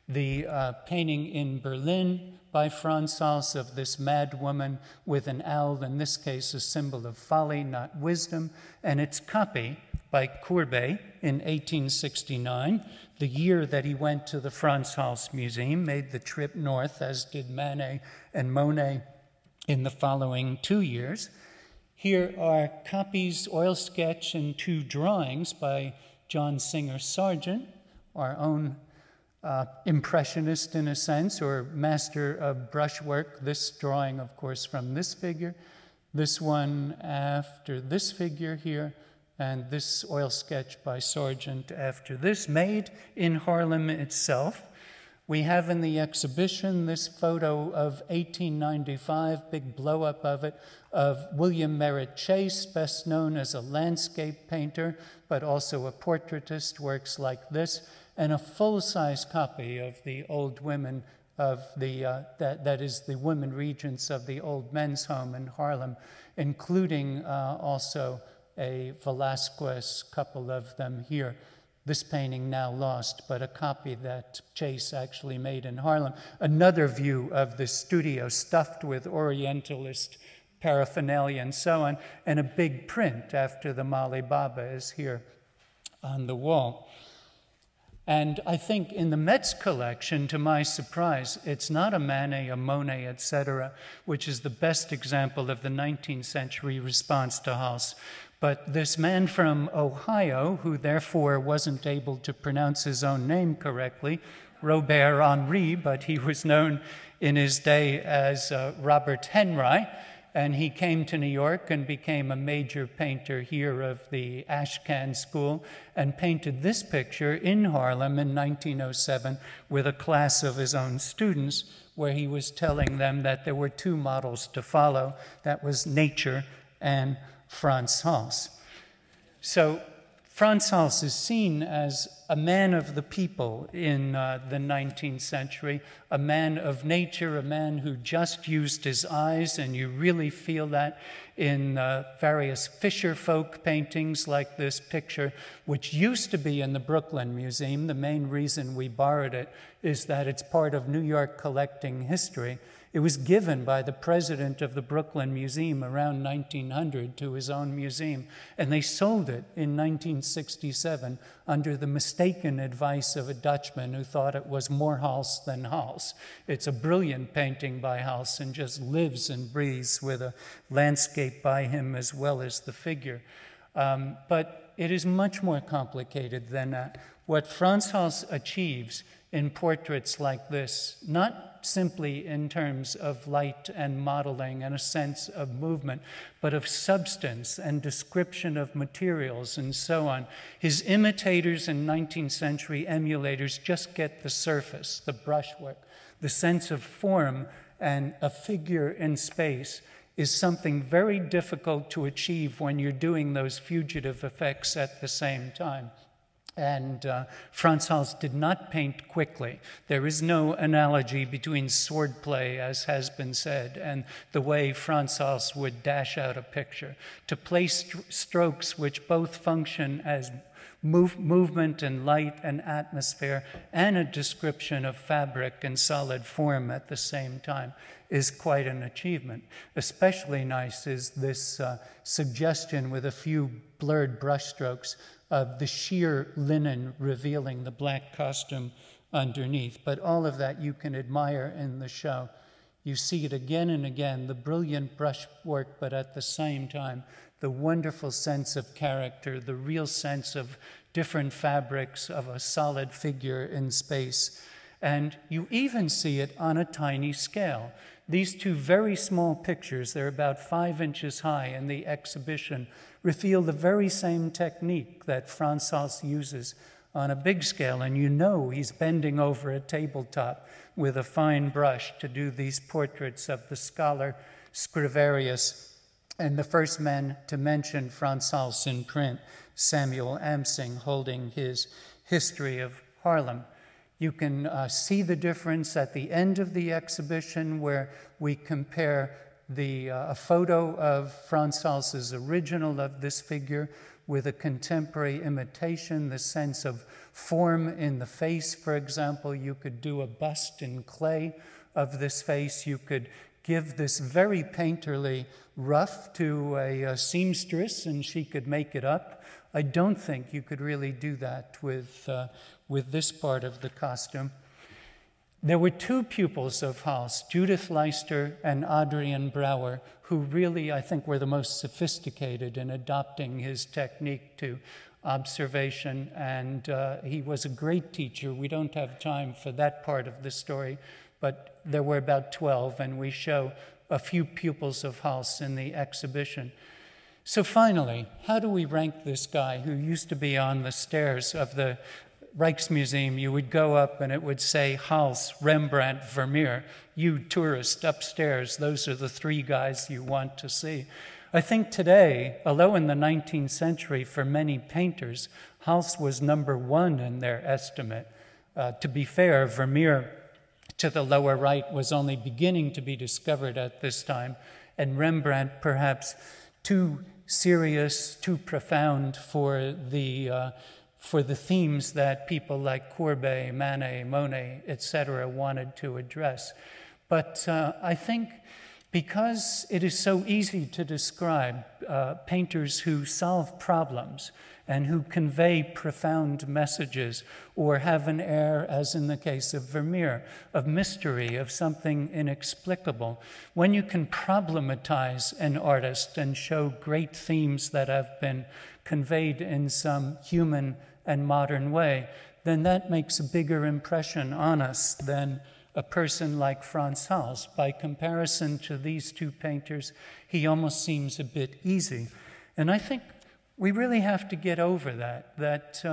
Speaker 1: The painting in Berlin by Frans Hals of this mad woman with an owl, in this case a symbol of folly, not wisdom, and its copy by Courbet in 1869, the year that he went to the Frans Hals Museum, made the trip north, as did Manet and Monet in the following 2 years. Here are copies, oil sketch, and 2 drawings by John Singer Sargent, our own impressionist in a sense, or master of brushwork. This drawing, of course, from this figure, this one after this figure here, and this oil sketch by Sargent after this, made in Haarlem itself. We have in the exhibition this photo of 1895, big blow-up of it, of William Merritt Chase, best known as a landscape painter, but also a portraitist, works like this, and a full-size copy of the old women of the, that is the women regents of the old men's home in Haarlem, including also a Velázquez, couple of them here. This painting now lost, but a copy that Chase actually made in Haarlem. Another view of the studio stuffed with Orientalist paraphernalia and so on, and a big print after the Mali Baba is here on the wall. And I think in the Met's collection, to my surprise, it's not a Manet, a Monet, etc., which is the best example of the 19th century response to Hals. But this man from Ohio, who therefore wasn't able to pronounce his own name correctly, Robert Henri, but he was known in his day as Robert Henry, and he came to New York and became a major painter here of the Ashcan School and painted this picture in Haarlem in 1907 with a class of his own students, where he was telling them that there were two models to follow. That was nature and Frans Hals. So Frans Hals is seen as a man of the people in the 19th century, a man of nature, a man who just used his eyes, and you really feel that in various fisher folk paintings like this picture, which used to be in the Brooklyn Museum. The main reason we borrowed it is that it's part of New York collecting history. It was given by the president of the Brooklyn Museum around 1900 to his own museum, and they sold it in 1967 under the mistaken advice of a Dutchman who thought it was more Hals than Hals. It's a brilliant painting by Hals and just lives and breathes with a landscape by him as well as the figure. But it is much more complicated than that. What Frans Hals achieves in portraits like this, not simply in terms of light and modeling and a sense of movement, but of substance and description of materials and so on. His imitators and 19th century emulators just get the surface, the brushwork. The sense of form and a figure in space is something very difficult to achieve when you're doing those fugitive effects at the same time. And Frans Hals did not paint quickly. There is no analogy between swordplay, as has been said, and the way Frans Hals would dash out a picture. To place strokes which both function as movement and light and atmosphere and a description of fabric and solid form at the same time is quite an achievement. Especially nice is this suggestion with a few blurred brushstrokes of the sheer linen revealing the black costume underneath. But all of that you can admire in the show. You see it again and again, the brilliant brushwork, but at the same time, the wonderful sense of character, the real sense of different fabrics of a solid figure in space. And you even see it on a tiny scale. These two very small pictures, they're about 5 inches high in the exhibition, reveal the very same technique that Frans Hals uses on a big scale. And you know he's bending over a tabletop with a fine brush to do these portraits of the scholar Scriverius, and the first man to mention Frans Hals in print, Samuel Amsing, holding his History of Haarlem. You can see the difference at the end of the exhibition where we compare a photo of Frans Hals's original of this figure with a contemporary imitation, the sense of form in the face, for example. You could do a bust in clay of this face. You could give this very painterly ruff to a seamstress and she could make it up. I don't think you could really do that with this part of the costume. There were two pupils of Hals, Judith Leister and Adrian Brouwer, who really, I think, were the most sophisticated in adopting his technique to observation, and he was a great teacher. We don't have time for that part of the story, but there were about 12, and we show a few pupils of Hals in the exhibition. So finally, how do we rank this guy who used to be on the stairs of the Rijksmuseum? You would go up and it would say Hals, Rembrandt, Vermeer. You tourist upstairs, those are the three guys you want to see. I think today, although in the 19th century for many painters, Hals was number one in their estimate. To be fair, Vermeer to the lower right was only beginning to be discovered at this time, and Rembrandt perhaps too serious, too profound for the themes that people like Courbet, Manet, Monet, etc. wanted to address. But I think Because it is so easy to describe painters who solve problems and who convey profound messages or have an air, as in the case of Vermeer, of mystery, of something inexplicable. When you can problematize an artist and show great themes that have been conveyed in some human and modern way, then that makes a bigger impression on us than a person like Frans Hals. By comparison to these two painters, he almost seems a bit easy. And I think we really have to get over that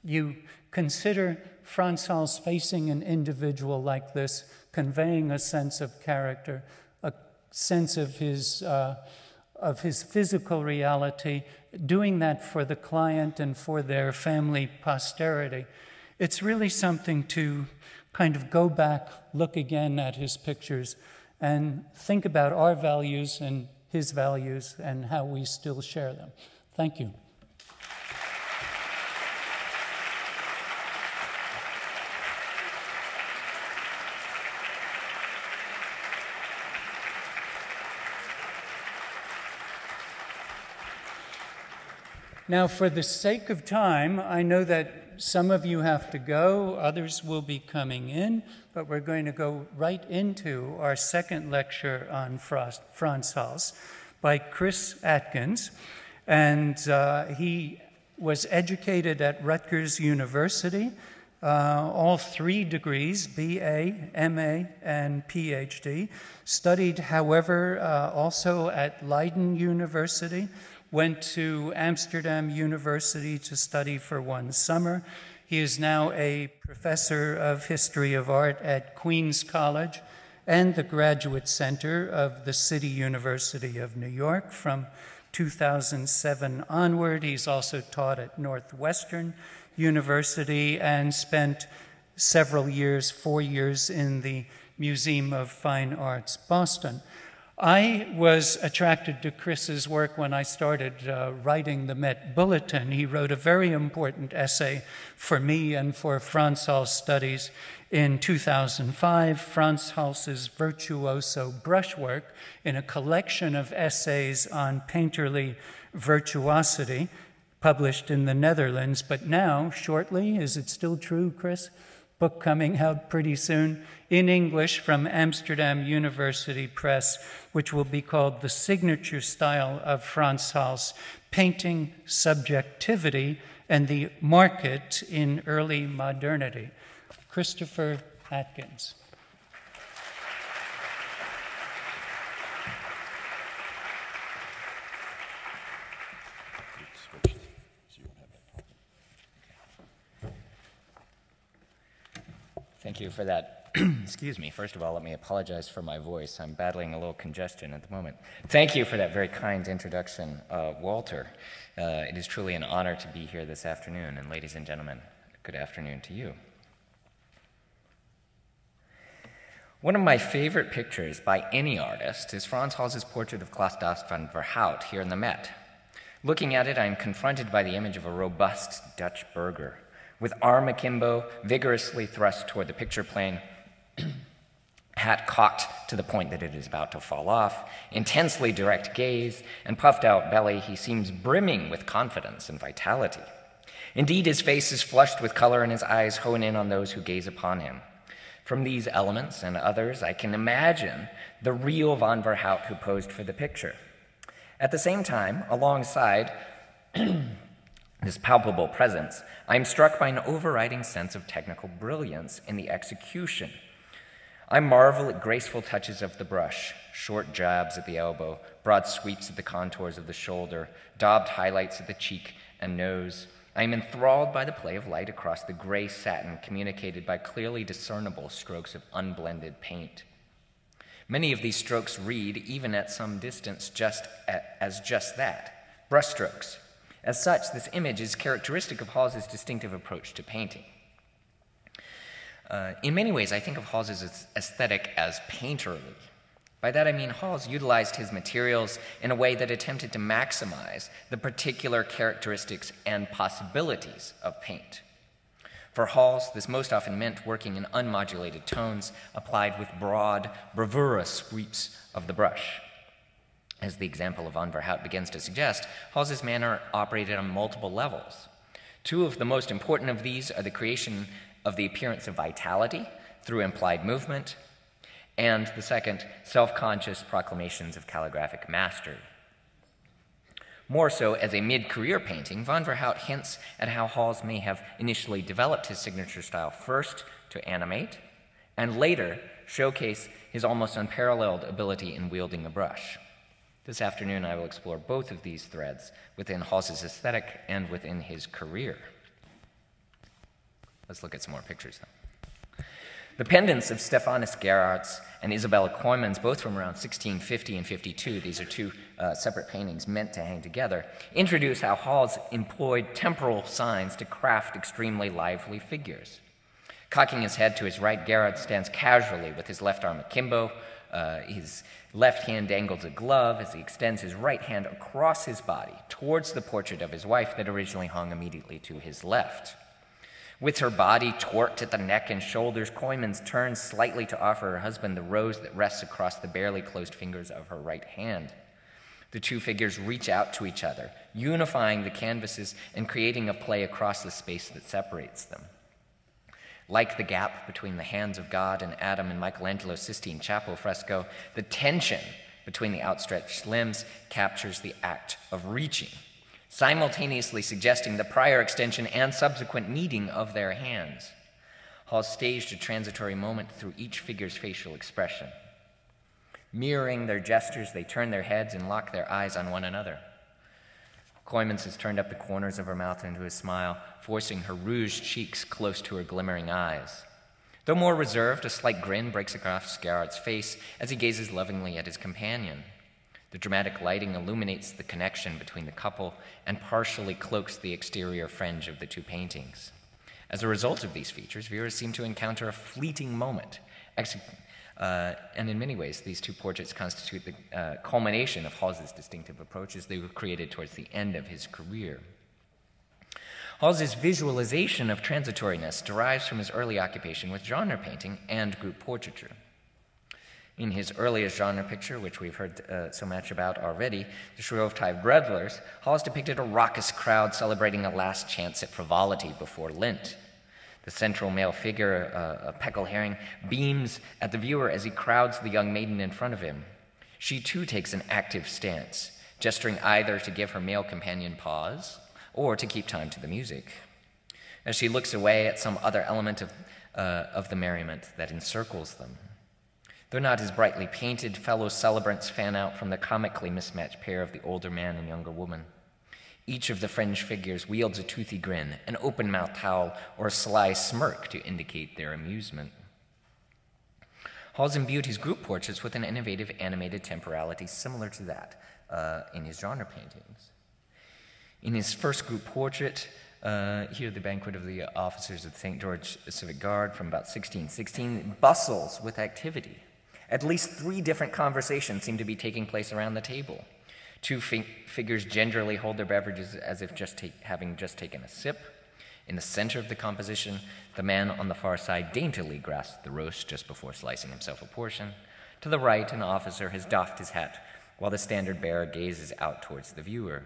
Speaker 1: you consider Frans Hals facing an individual like this, conveying a sense of character, a sense of his physical reality, doing that for the client and for their family posterity. It's really something to kind of go back, look again at his pictures, and think about our values and his values and how we still share them. Thank you. Now, for the sake of time, I know that some of you have to go, others will be coming in, but we're going to go right into our second lecture on Frans Hals by Chris Atkins. And he was educated at Rutgers University, all 3 degrees, BA, MA, and PhD. Studied, however, also at Leiden University, went to Amsterdam University to study for 1 summer. He is now a professor of history of art at Queens College and the Graduate Center of the City University of New York from 2007 onward. He's also taught at Northwestern University and spent several years, 4 years, in the Museum of Fine Arts, Boston. I was attracted to Chris's work when I started writing the Met Bulletin. He wrote a very important essay for me and for Frans Hals Studies in 2005, Frans Hals's Virtuoso Brushwork, in a collection of essays on painterly virtuosity, published in the Netherlands. But now, shortly, is it still true, Chris? Book coming out pretty soon in English from Amsterdam University Press, which will be called The Signature Style of Frans Hals, Painting Subjectivity and the Market in Early Modernity. Christopher Atkins.
Speaker 2: Thank you for that. Excuse me. First of all, let me apologize for my voice. I'm battling a little congestion at the moment. Thank you for that very kind introduction, Walter. It is truly an honor to be here this afternoon. And ladies and gentlemen, good afternoon to you. One of my favorite pictures by any artist is Frans Hals's portrait of Klaas van der Hout here in the Met. Looking at it, I am confronted by the image of a robust Dutch burgher, with arm akimbo, vigorously thrust toward the picture plane, hat cocked to the point that it is about to fall off, intensely direct gaze, and puffed out belly. He seems brimming with confidence and vitality. Indeed, his face is flushed with color and his eyes hone in on those who gaze upon him. From these elements and others, I can imagine the real Van der Hout who posed for the picture. At the same time, alongside this palpable presence, I am struck by an overriding sense of technical brilliance in the execution. I marvel at graceful touches of the brush, short jabs at the elbow, broad sweeps at the contours of the shoulder, daubed highlights at the cheek and nose. I am enthralled by the play of light across the gray satin communicated by clearly discernible strokes of unblended paint. Many of these strokes read, even at some distance, as just that, brushstrokes. As such, this image is characteristic of Hals's distinctive approach to painting. In many ways, I think of Hals's aesthetic as painterly. By that I mean Hals utilized his materials in a way that attempted to maximize the particular characteristics and possibilities of paint. For Hals, this most often meant working in unmodulated tones applied with broad, bravura sweeps of the brush. As the example of Van Verhout begins to suggest, Hals's manner operated on multiple levels. Two of the most important of these are the creation of the appearance of vitality through implied movement, and the second, self-conscious proclamations of calligraphic mastery. More so, as a mid-career painting, Van Verhout hints at how Hals may have initially developed his signature style first to animate, and later showcase his almost unparalleled ability in wielding a brush. This afternoon, I will explore both of these threads within Hals's aesthetic and within his career. Let's look at some more pictures, though. The pendants of Stephanus Gerards and Isabella Koymans, both from around 1650 and 52, these are two separate paintings meant to hang together, introduce how Hals employed temporal signs to craft extremely lively figures. Cocking his head to his right, Gerard stands casually with his left arm akimbo. His left hand dangles a glove as he extends his right hand across his body towards the portrait of his wife that originally hung immediately to his left. With her body torqued at the neck and shoulders, Koymans turns slightly to offer her husband the rose that rests across the barely closed fingers of her right hand. The two figures reach out to each other, unifying the canvases and creating a play across the space that separates them. Like the gap between the hands of God and Adam in Michelangelo's Sistine Chapel fresco, the tension between the outstretched limbs captures the act of reaching, simultaneously suggesting the prior extension and subsequent meeting of their hands. Hals staged a transitory moment through each figure's facial expression. Mirroring their gestures, they turn their heads and lock their eyes on one another. Koymans has turned up the corners of her mouth into a smile, forcing her rouged cheeks close to her glimmering eyes. Though more reserved, a slight grin breaks across Gerard's face as he gazes lovingly at his companion. The dramatic lighting illuminates the connection between the couple and partially cloaks the exterior fringe of the two paintings. As a result of these features, viewers seem to encounter a fleeting moment. And in many ways, these two portraits constitute the culmination of Hals's distinctive approaches. They were created towards the end of his career. Hals's visualization of transitoriness derives from his early occupation with genre painting and group portraiture. In his earliest genre picture, which we've heard so much about already, the Shrovetide Revelers, Hals depicted a raucous crowd celebrating a last chance at frivolity before Lent. The central male figure, a Peckel Herring, beams at the viewer as he crowds the young maiden in front of him. She too takes an active stance, gesturing either to give her male companion pause or to keep time to the music. As she looks away at some other element of the merriment that encircles them. Though not as brightly painted, fellow celebrants fan out from the comically mismatched pair of the older man and younger woman. Each of the fringe figures wields a toothy grin, an open-mouthed howl, or a sly smirk to indicate their amusement. Hals imbued his group portraits with an innovative animated temporality similar to that in his genre paintings. In his first group portrait, here the banquet of the officers of the St. George Civic Guard from about 1616 bustles with activity. At least 3 different conversations seem to be taking place around the table. 2 figures gingerly hold their beverages as if having just taken a sip. In the center of the composition, the man on the far side daintily grasps the roast just before slicing himself a portion. To the right, an officer has doffed his hat, while the standard bearer gazes out towards the viewer.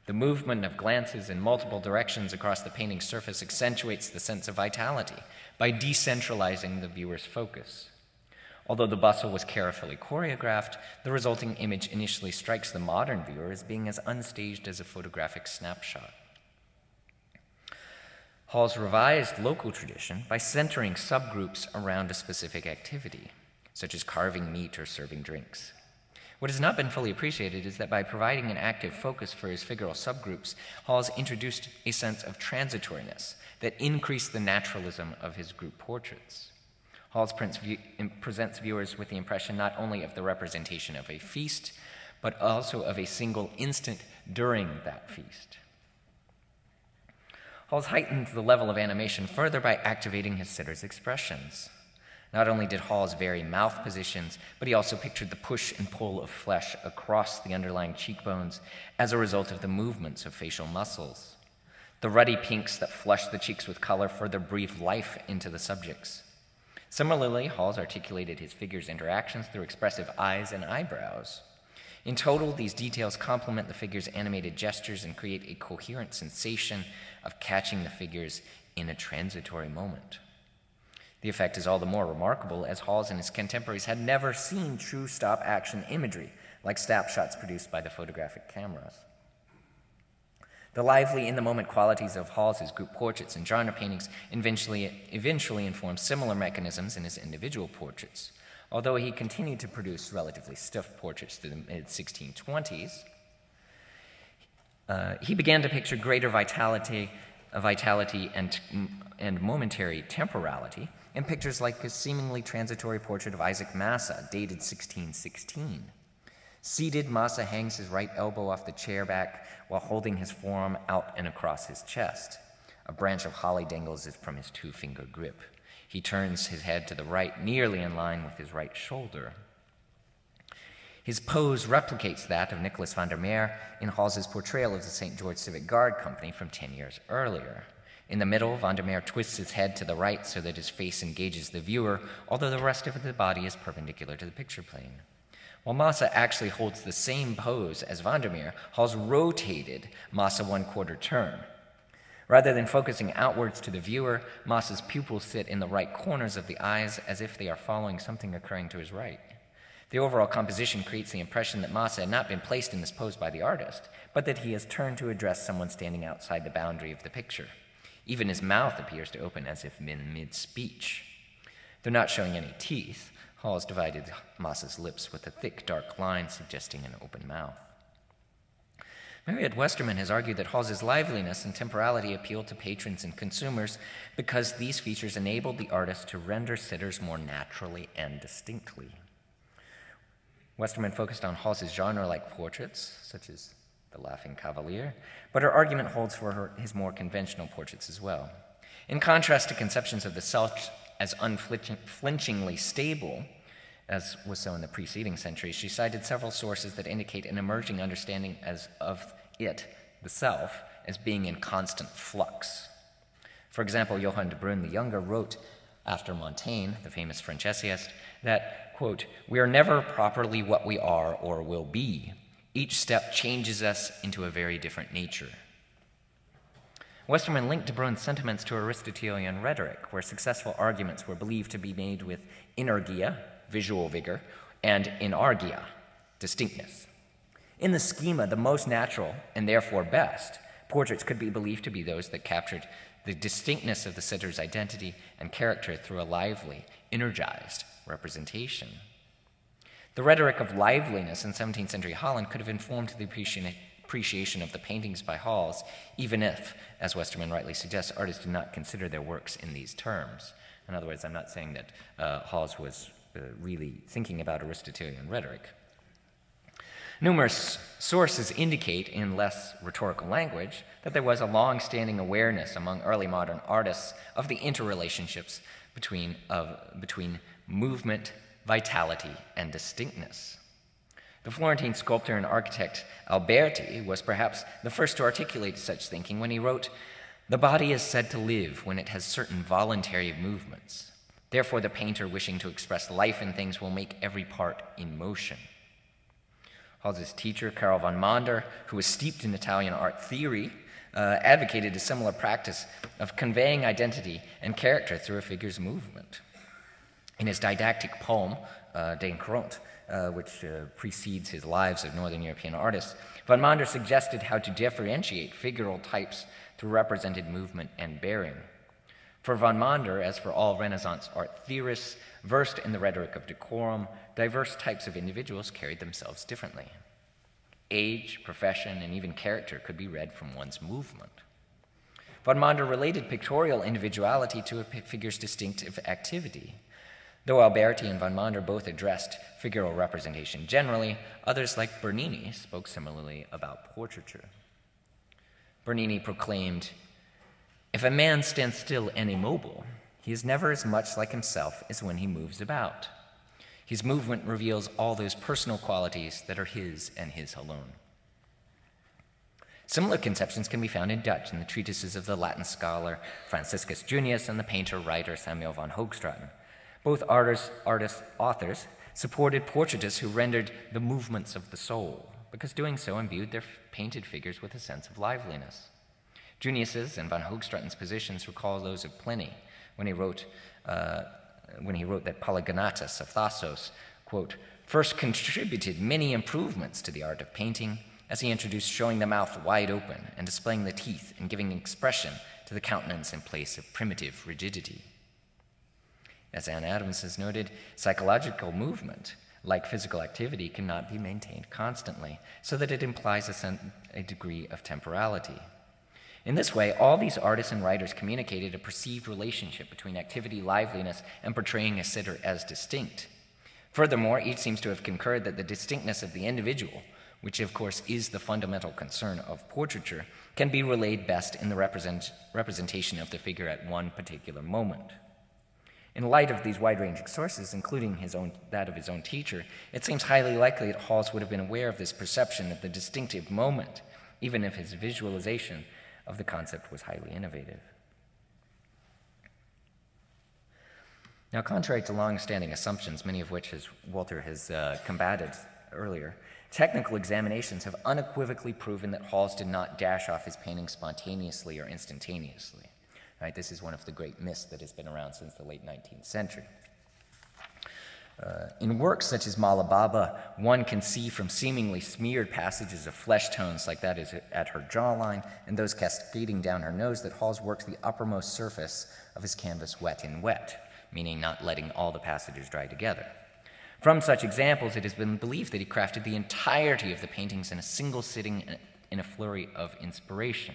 Speaker 2: The movement of glances in multiple directions across the painting's surface accentuates the sense of vitality by decentralizing the viewer's focus. Although the bustle was carefully choreographed, the resulting image initially strikes the modern viewer as being as unstaged as a photographic snapshot. Hals revised local tradition by centering subgroups around a specific activity, such as carving meat or serving drinks. What has not been fully appreciated is that by providing an active focus for his figural subgroups, Hals introduced a sense of transitoriness that increased the naturalism of his group portraits. Hals presents viewers with the impression not only of the representation of a feast, but also of a single instant during that feast. Hals heightened the level of animation further by activating his sitter's expressions. Not only did Hals vary mouth positions, but he also pictured the push and pull of flesh across the underlying cheekbones as a result of the movements of facial muscles. The ruddy pinks that flush the cheeks with color further breathe life into the subjects. Similarly, Hals articulated his figure's interactions through expressive eyes and eyebrows. In total, these details complement the figure's animated gestures and create a coherent sensation of catching the figures in a transitory moment. The effect is all the more remarkable as Hals and his contemporaries had never seen true stop-action imagery like snapshots produced by the photographic cameras. The lively, in-the-moment qualities of Hals's group portraits and genre paintings eventually informed similar mechanisms in his individual portraits. Although he continued to produce relatively stiff portraits through the mid-1620s, he began to picture greater vitality and momentary temporality in pictures like his seemingly transitory portrait of Isaac Massa, dated 1616. Seated, Massa hangs his right elbow off the chair back while holding his forearm out and across his chest. A branch of holly dangles from his two-finger grip. He turns his head to the right, nearly in line with his right shoulder. His pose replicates that of Nicholas van der Meer in Hals's portrayal of the St. George Civic Guard Company from 10 years earlier. In the middle, van der Meer twists his head to the right so that his face engages the viewer, although the rest of the body is perpendicular to the picture plane. While Massa actually holds the same pose as van der Meer, Hals rotated Massa 1/4 turn. Rather than focusing outwards to the viewer, Massa's pupils sit in the right corners of the eyes as if they are following something occurring to his right. The overall composition creates the impression that Massa had not been placed in this pose by the artist, but that he has turned to address someone standing outside the boundary of the picture. Even his mouth appears to open as if in mid-speech. Though not showing any teeth, Hals divided Massa's lips with a thick, dark line suggesting an open mouth. Marriott Westerman has argued that Hals's liveliness and temporality appealed to patrons and consumers because these features enabled the artist to render sitters more naturally and distinctly. Westerman focused on Hals's genre-like portraits, such as The Laughing Cavalier, but her argument holds for his more conventional portraits as well. In contrast to conceptions of the self as unflinchingly stable, as was so in the preceding centuries, she cited several sources that indicate an emerging understanding of it, the self, as being in constant flux. For example, Johann de Bruyn the Younger wrote after Montaigne, the famous French essayist, that, quote, "We are never properly what we are or will be. Each step changes us into a very different nature." Westerman linked de Bruyn's sentiments to Aristotelian rhetoric, where successful arguments were believed to be made with energia, visual vigor, and enargia, distinctness. In the schema, the most natural, and therefore best, portraits could be believed to be those that captured the distinctness of the sitter's identity and character through a lively, energized representation. The rhetoric of liveliness in 17th century Holland could have informed the appreciation of the paintings by Hals, even if, as Westerman rightly suggests, artists did not consider their works in these terms. In other words, I'm not saying that Hals was really thinking about Aristotelian rhetoric. Numerous sources indicate, in less rhetorical language, that there was a long-standing awareness among early modern artists of the interrelationships between movement, vitality, and distinctness. The Florentine sculptor and architect Alberti was perhaps the first to articulate such thinking when he wrote, "The body is said to live when it has certain voluntary movements. Therefore, the painter wishing to express life in things will make every part in motion." Hals's teacher, Karel van Mander, who was steeped in Italian art theory, advocated a similar practice of conveying identity and character through a figure's movement. In his didactic poem, De Courant, which precedes his Lives of Northern European Artists, van Mander suggested how to differentiate figural types through represented movement and bearing. For van Mander, as for all Renaissance art theorists versed in the rhetoric of decorum, diverse types of individuals carried themselves differently. Age, profession, and even character could be read from one's movement. Van Mander related pictorial individuality to a figure's distinctive activity. Though Alberti and van Mander both addressed figural representation generally, others like Bernini spoke similarly about portraiture. Bernini proclaimed, "If a man stands still and immobile, he is never as much like himself as when he moves about. His movement reveals all those personal qualities that are his and his alone." Similar conceptions can be found in Dutch in the treatises of the Latin scholar Franciscus Junius and the painter-writer Samuel van Hoogstraten. Both authors supported portraitists who rendered the movements of the soul, because doing so imbued their painted figures with a sense of liveliness. Junius's and van Hoogstraten's positions recall those of Pliny when he wrote that Polygonatus of Thasos, quote, first contributed many improvements to the art of painting, as he introduced showing the mouth wide open and displaying the teeth and giving expression to the countenance in place of primitive rigidity. As Anne Adams has noted, psychological movement, like physical activity, cannot be maintained constantly, so that it implies a degree of temporality. In this way, all these artists and writers communicated a perceived relationship between activity, liveliness, and portraying a sitter as distinct. Furthermore, each seems to have concurred that the distinctness of the individual, which of course is the fundamental concern of portraiture, can be relayed best in the representation of the figure at one particular moment. In light of these wide-ranging sources, including that of his own teacher, it seems highly likely that Hals would have been aware of this perception of the distinctive moment, even if his visualization of the concept was highly innovative. Now, contrary to long-standing assumptions, many of which Walter has combated earlier, technical examinations have unequivocally proven that Hals did not dash off his paintings spontaneously or instantaneously. Right, this is one of the great myths that has been around since the late 19th century. In works such as Malababa, one can see from seemingly smeared passages of flesh tones like that is at her jawline and those cascading down her nose that Hals works the uppermost surface of his canvas wet in wet, meaning not letting all the passages dry together. From such examples, it has been believed that he crafted the entirety of the paintings in a single sitting in a flurry of inspiration.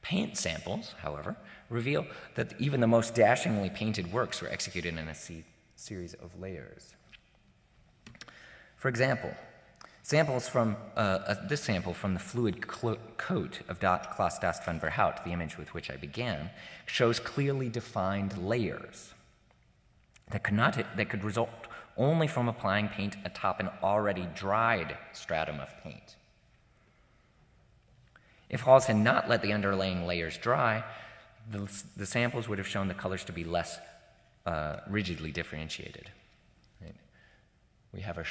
Speaker 2: Paint samples, however, reveal that even the most dashingly painted works were executed in a series of layers. For example, this sample from the fluid coat of Klaas Dast van Verhout, the image with which I began, shows clearly defined layers that could result only from applying paint atop an already dried stratum of paint. If Hals had not let the underlying layers dry, the samples would have shown the colors to be less rigidly differentiated. Right? We have a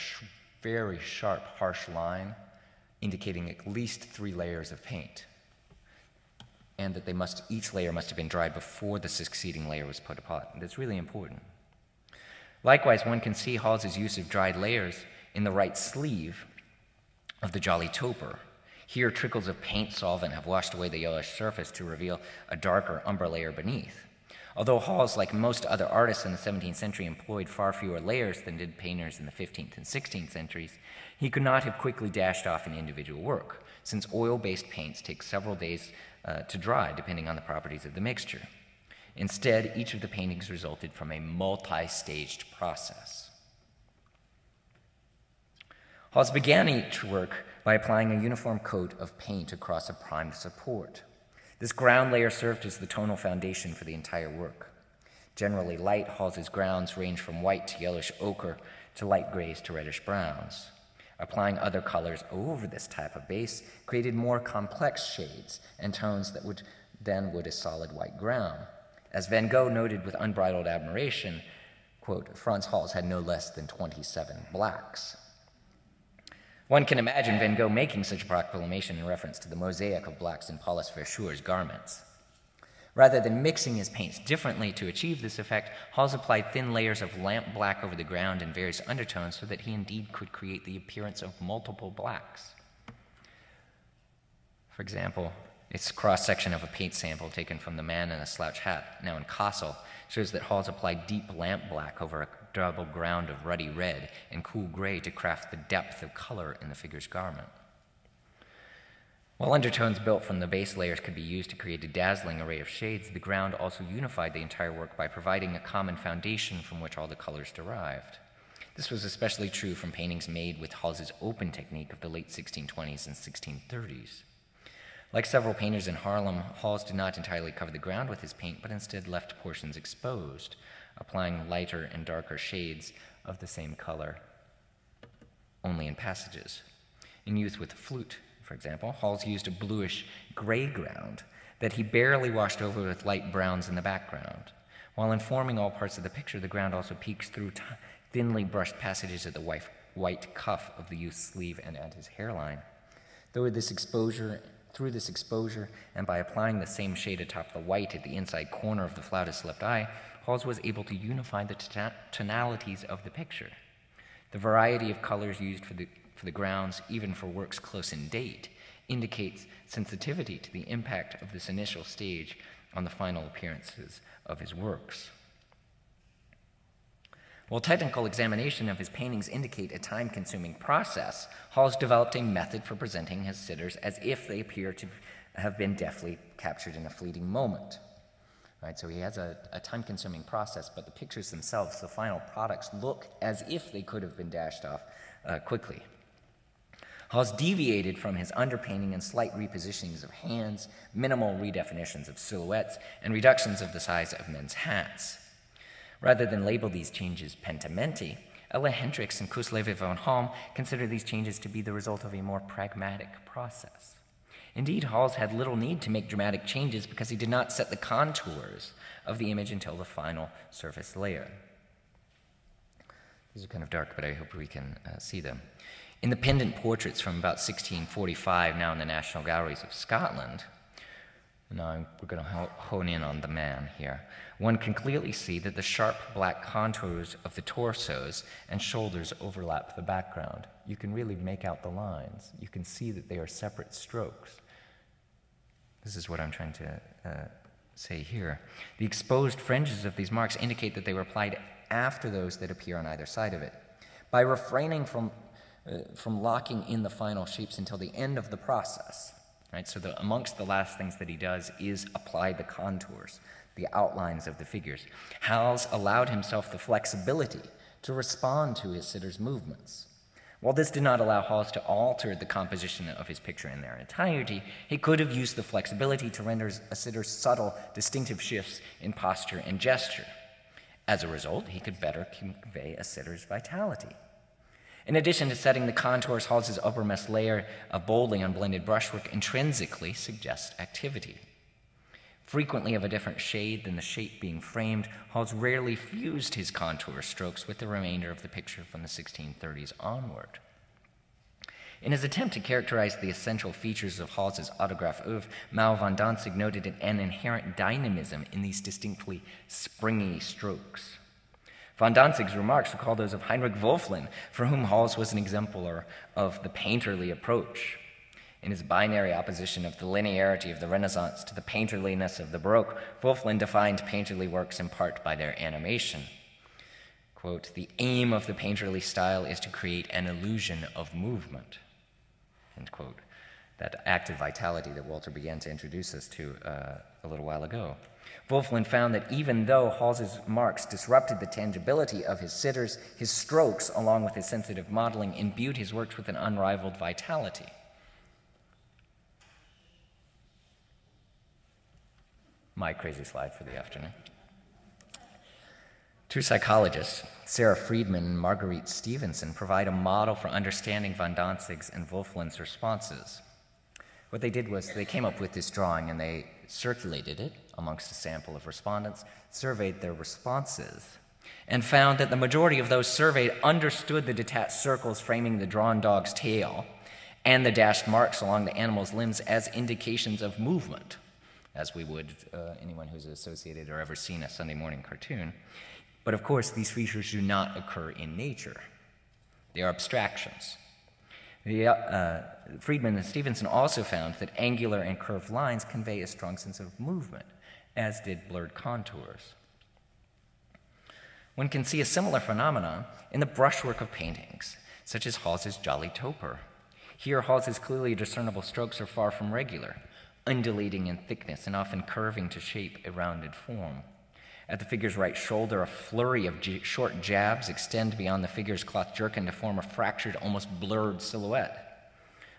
Speaker 2: very sharp, harsh line indicating at least 3 layers of paint, and that each layer must have been dried before the succeeding layer was put upon. That's really important. Likewise, one can see Hals's use of dried layers in the right sleeve of the Jolly Toper. Here, trickles of paint solvent have washed away the yellowish surface to reveal a darker umber layer beneath. Although Hals, like most other artists in the 17th century, employed far fewer layers than did painters in the 15th and 16th centuries, he could not have quickly dashed off an individual work, since oil-based paints take several days to dry, depending on the properties of the mixture. Instead, each of the paintings resulted from a multi-staged process. Hals began each work by applying a uniform coat of paint across a primed support. This ground layer served as the tonal foundation for the entire work. Generally light, Hals's grounds range from white to yellowish ochre to light grays to reddish browns. Applying other colors over this type of base created more complex shades and tones that would a solid white ground. As Van Gogh noted with unbridled admiration, quote, Frans Hals had no less than 27 blacks. One can imagine Van Gogh making such a proclamation in reference to the mosaic of blacks in Paulus Verschuur's garments. Rather than mixing his paints differently to achieve this effect, Hals applied thin layers of lamp black over the ground in various undertones so that he indeed could create the appearance of multiple blacks. For example, its cross-section of a paint sample taken from the man in a slouch hat, now in Kassel, shows that Hals applied deep lamp black over a double ground of ruddy red and cool gray to craft the depth of color in the figure's garment. While undertones built from the base layers could be used to create a dazzling array of shades, the ground also unified the entire work by providing a common foundation from which all the colors derived. This was especially true from paintings made with Hals's open technique of the late 1620s and 1630s. Like several painters in Haarlem, Hals did not entirely cover the ground with his paint, but instead left portions exposed, applying lighter and darker shades of the same color, only in passages. In youth with the flute, for example, Hals used a bluish-gray ground that he barely washed over with light browns in the background. While informing all parts of the picture, the ground also peeks through thinly brushed passages at the white cuff of the youth's sleeve and at his hairline. Through this exposure, and by applying the same shade atop the white at the inside corner of the flautist's left eye, Hals was able to unify the tonalities of the picture. The variety of colors used for the grounds, even for works close in date, indicates sensitivity to the impact of this initial stage on the final appearances of his works. While technical examination of his paintings indicate a time-consuming process, Hals developed a method for presenting his sitters as if they appear to have been deftly captured in a fleeting moment. Right, so he has a time-consuming process, but the pictures themselves, the final products, look as if they could have been dashed off quickly. Hals deviated from his underpainting and slight repositionings of hands, minimal redefinitions of silhouettes, and reductions of the size of men's hats. Rather than label these changes pentimenti, Ella Hendricks and Koos Leve van Halm consider these changes to be the result of a more pragmatic process. Indeed, Hals had little need to make dramatic changes because he did not set the contours of the image until the final surface layer. These are kind of dark, but I hope we can see them. In the pendant portraits from about 1645, now in the National Galleries of Scotland, now we're going to hone in on the man here, one can clearly see that the sharp black contours of the torsos and shoulders overlap the background. You can really make out the lines. You can see that they are separate strokes. This is what I'm trying to say here. The exposed fringes of these marks indicate that they were applied after those that appear on either side of it. By refraining from locking in the final shapes until the end of the process, right? So amongst the last things that he does is apply the contours, the outlines of the figures. Hals allowed himself the flexibility to respond to his sitter's movements. While this did not allow Hals to alter the composition of his picture in their entirety, he could have used the flexibility to render a sitter's subtle, distinctive shifts in posture and gesture. As a result, he could better convey a sitter's vitality. In addition to setting the contours, Hals's uppermost layer of boldly unblended brushwork intrinsically suggests activity. Frequently of a different shade than the shape being framed, Hals rarely fused his contour strokes with the remainder of the picture from the 1630s onward. In his attempt to characterize the essential features of Hals's autograph oeuvre, Mao van Dantzig noted an inherent dynamism in these distinctly springy strokes. Van Dantzig's remarks recall those of Heinrich Wölfflin, for whom Hals was an exemplar of the painterly approach. In his binary opposition of the linearity of the Renaissance to the painterliness of the Baroque, Wölfflin defined painterly works in part by their animation. Quote, "The aim of the painterly style is to create an illusion of movement." End quote. That active vitality that Walter began to introduce us to a little while ago. Wölfflin found that even though Hals's marks disrupted the tangibility of his sitters, his strokes, along with his sensitive modeling, imbued his works with an unrivaled vitality. My crazy slide for the afternoon. Two psychologists, Sarah Friedman and Marguerite Stevenson, provide a model for understanding Van Dantzig's and Wölfflin's responses. What they did was they came up with this drawing and they circulated it amongst a sample of respondents, surveyed their responses, and found that the majority of those surveyed understood the detached circles framing the drawn dog's tail and the dashed marks along the animal's limbs as indications of movement, as we would anyone who's associated or ever seen a Sunday morning cartoon. But of course, these features do not occur in nature. They are abstractions. Friedman and Stevenson also found that angular and curved lines convey a strong sense of movement, as did blurred contours. One can see a similar phenomenon in the brushwork of paintings, such as Hals's Jolly Toper. Here, Hals's clearly discernible strokes are far from regular, undulating in thickness and often curving to shape a rounded form. At the figure's right shoulder, a flurry of short jabs extend beyond the figure's cloth jerkin to form a fractured, almost blurred silhouette.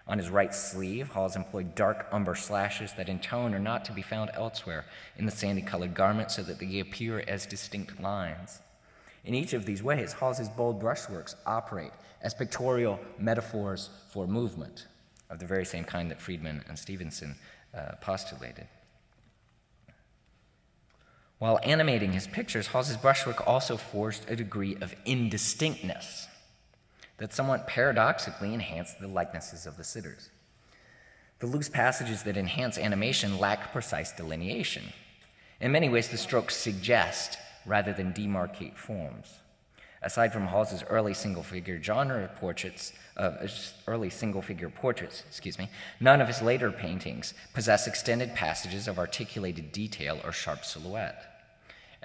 Speaker 2: On his right sleeve, Hals employed dark umber slashes that in tone are not to be found elsewhere in the sandy-colored garment so that they appear as distinct lines. In each of these ways, Hals's bold brushworks operate as pictorial metaphors for movement. of the very same kind that Friedman and Stevenson postulated. While animating his pictures, Hals's brushwork also forged a degree of indistinctness that somewhat paradoxically enhanced the likenesses of the sitters. The loose passages that enhance animation lack precise delineation. In many ways, the strokes suggest rather than demarcate forms. Aside from Hals's early single-figure portraits, none of his later paintings possess extended passages of articulated detail or sharp silhouette.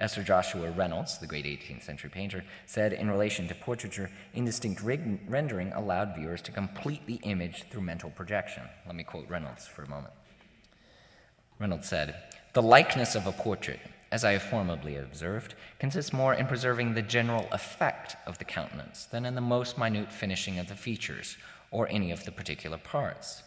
Speaker 2: Sir Joshua Reynolds, the great 18th century painter, said in relation to portraiture, indistinct rendering allowed viewers to complete the image through mental projection. Let me quote Reynolds for a moment. Reynolds said, "The likeness of a portrait, as I have formerly observed, consists more in preserving the general effect of the countenance than in the most minute finishing of the features or any of the particular parts.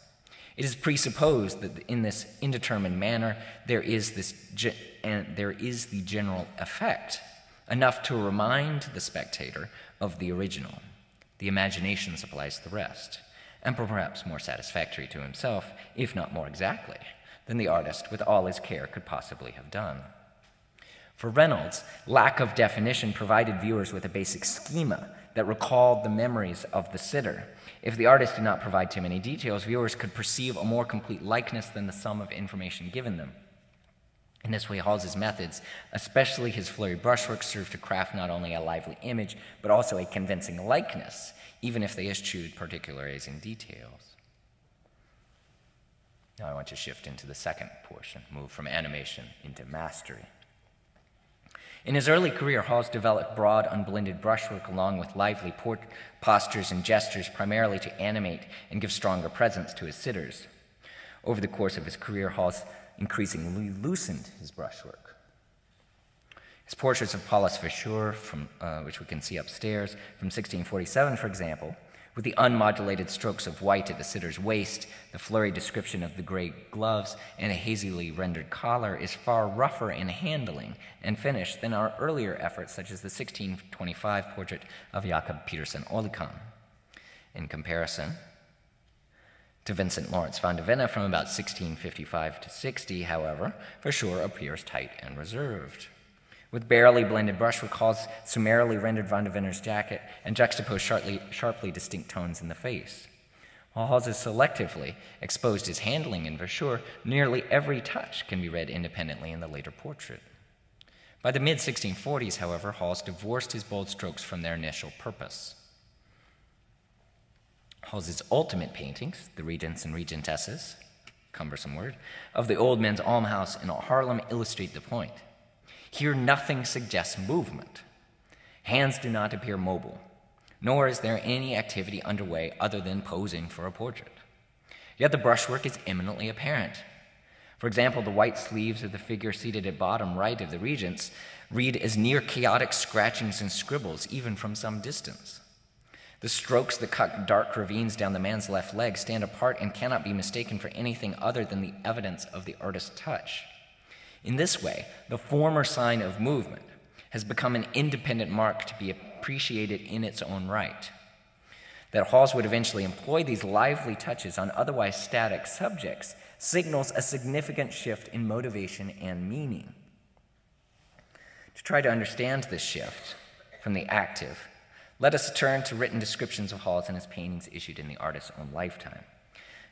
Speaker 2: It is presupposed that in this indeterminate manner there is the general effect, enough to remind the spectator of the original. The imagination supplies the rest, and perhaps more satisfactory to himself, if not more exactly, than the artist with all his care could possibly have done." For Reynolds, lack of definition provided viewers with a basic schema that recalled the memories of the sitter. If the artist did not provide too many details, viewers could perceive a more complete likeness than the sum of information given them. In this way, Hals's methods, especially his flurried brushwork, served to craft not only a lively image, but also a convincing likeness, even if they eschewed particularizing details. Now I want to shift into the second portion, move from animation into mastery. In his early career, Hals developed broad, unblended brushwork along with lively postures and gestures, primarily to animate and give stronger presence to his sitters. Over the course of his career, Hals increasingly loosened his brushwork. His portraits of Paulus Verschuur, which we can see upstairs, from 1647, for example, with the unmodulated strokes of white at the sitter's waist, the flurried description of the gray gloves, and a hazily rendered collar, is far rougher in handling and finish than our earlier efforts, such as the 1625 portrait of Jacob Petersen Olicon. In comparison to Vincent Lawrence van de Venne from about 1655 to 60, however, Verschuur appears tight and reserved. With barely blended brushwork, Hals summarily rendered van de Venne's jacket and juxtaposed sharply distinct tones in the face. While Hals has selectively exposed his handling in Verschuur, nearly every touch can be read independently in the later portrait. By the mid-1640s, however, Hals divorced his bold strokes from their initial purpose. Hals's ultimate paintings, the regents and regentesses, cumbersome word, of the old men's almhouse in Haarlem illustrate the point. Here nothing suggests movement. Hands do not appear mobile, nor is there any activity underway other than posing for a portrait. Yet the brushwork is eminently apparent. For example, the white sleeves of the figure seated at bottom right of the regents read as near chaotic scratchings and scribbles, even from some distance. The strokes that cut dark ravines down the man's left leg stand apart and cannot be mistaken for anything other than the evidence of the artist's touch. In this way, the former sign of movement has become an independent mark to be appreciated in its own right. That Hals would eventually employ these lively touches on otherwise static subjects signals a significant shift in motivation and meaning. To try to understand this shift from the active, let us turn to written descriptions of Hals and his paintings issued in the artist's own lifetime.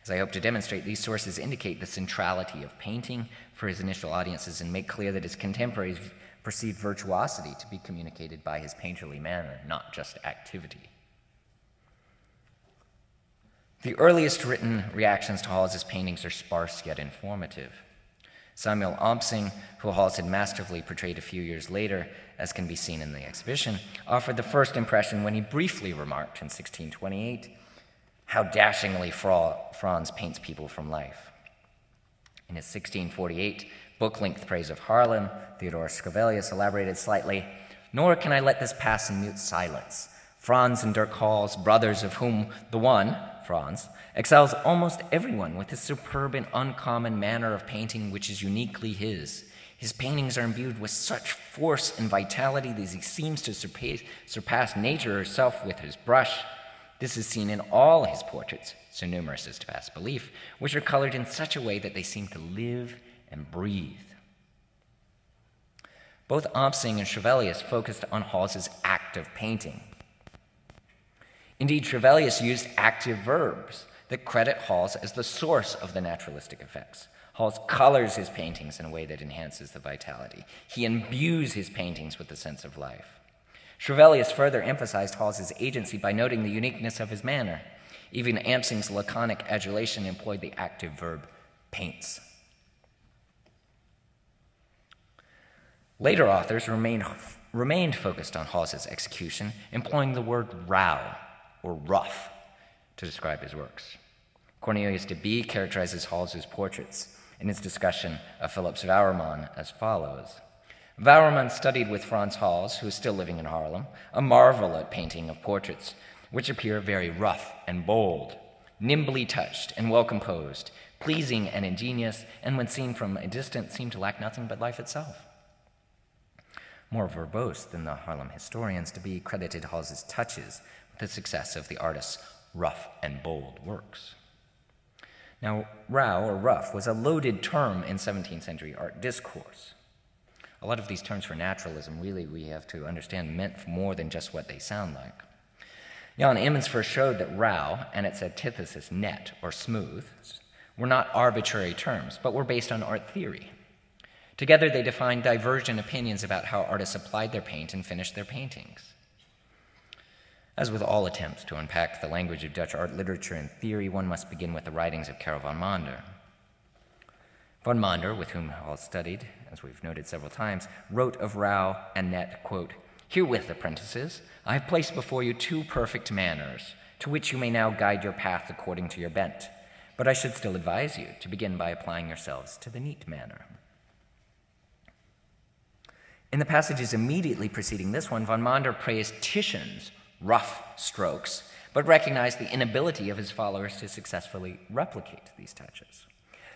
Speaker 2: As I hope to demonstrate, these sources indicate the centrality of painting for his initial audiences and make clear that his contemporaries perceived virtuosity to be communicated by his painterly manner, not just activity. The earliest written reactions to Hals's paintings are sparse yet informative. Samuel Ompsing, who Hals had masterfully portrayed a few years later, as can be seen in the exhibition, offered the first impression when he briefly remarked in 1628, "How dashingly Frans paints people from life." In his 1648 book-length praise of Haarlem, Theodor Scavelius elaborated slightly, "Nor can I let this pass in mute silence. Frans and Dirk Hals, brothers of whom the one, Frans, excels almost everyone with his superb and uncommon manner of painting which is uniquely his. His paintings are imbued with such force and vitality that he seems to surpass nature herself with his brush. This is seen in all his portraits, so numerous as to pass belief, which are colored in such a way that they seem to live and breathe. Both Opsing and Trevelyan focused on Hals's act of painting. Indeed, Trevelyan used active verbs that credit Hals as the source of the naturalistic effects. Hals colors his paintings in a way that enhances the vitality. He imbues his paintings with the sense of life. Trevelyan further emphasized Hals's agency by noting the uniqueness of his manner. Even Opsing's laconic adulation employed the active verb paints. Later authors remained focused on Hals's execution, employing the word rauw, or rough, to describe his works. Cornelius de Bie characterizes Hals's portraits in his discussion of Philips Wouwerman as follows. Wouwerman studied with Frans Hals, who is still living in Haarlem, a marvel at painting of portraits, which appear very rough and bold, nimbly touched and well composed, pleasing and ingenious, and when seen from a distance seem to lack nothing but life itself. More verbose than the Haarlem historians, de Bie credited Hals's touches with the success of the artist's rough and bold works. Now, rauw, or rough, was a loaded term in 17th century art discourse. A lot of these terms for naturalism, really, we have to understand, meant more than just what they sound like. Jan Emmons first showed that rauw and its antithesis, net, or smooth, were not arbitrary terms, but were based on art theory. Together, they defined divergent opinions about how artists applied their paint and finished their paintings. As with all attempts to unpack the language of Dutch art literature and theory, one must begin with the writings of Karel van Mander. Van Mander, with whom Hals studied, as we've noted several times, wrote of rauw and net, quote, "Herewith, apprentices, I have placed before you two perfect manners, to which you may now guide your path according to your bent. But I should still advise you to begin by applying yourselves to the neat manner." In the passages immediately preceding this one, van Mander praised Titian's rough strokes, but recognized the inability of his followers to successfully replicate these touches.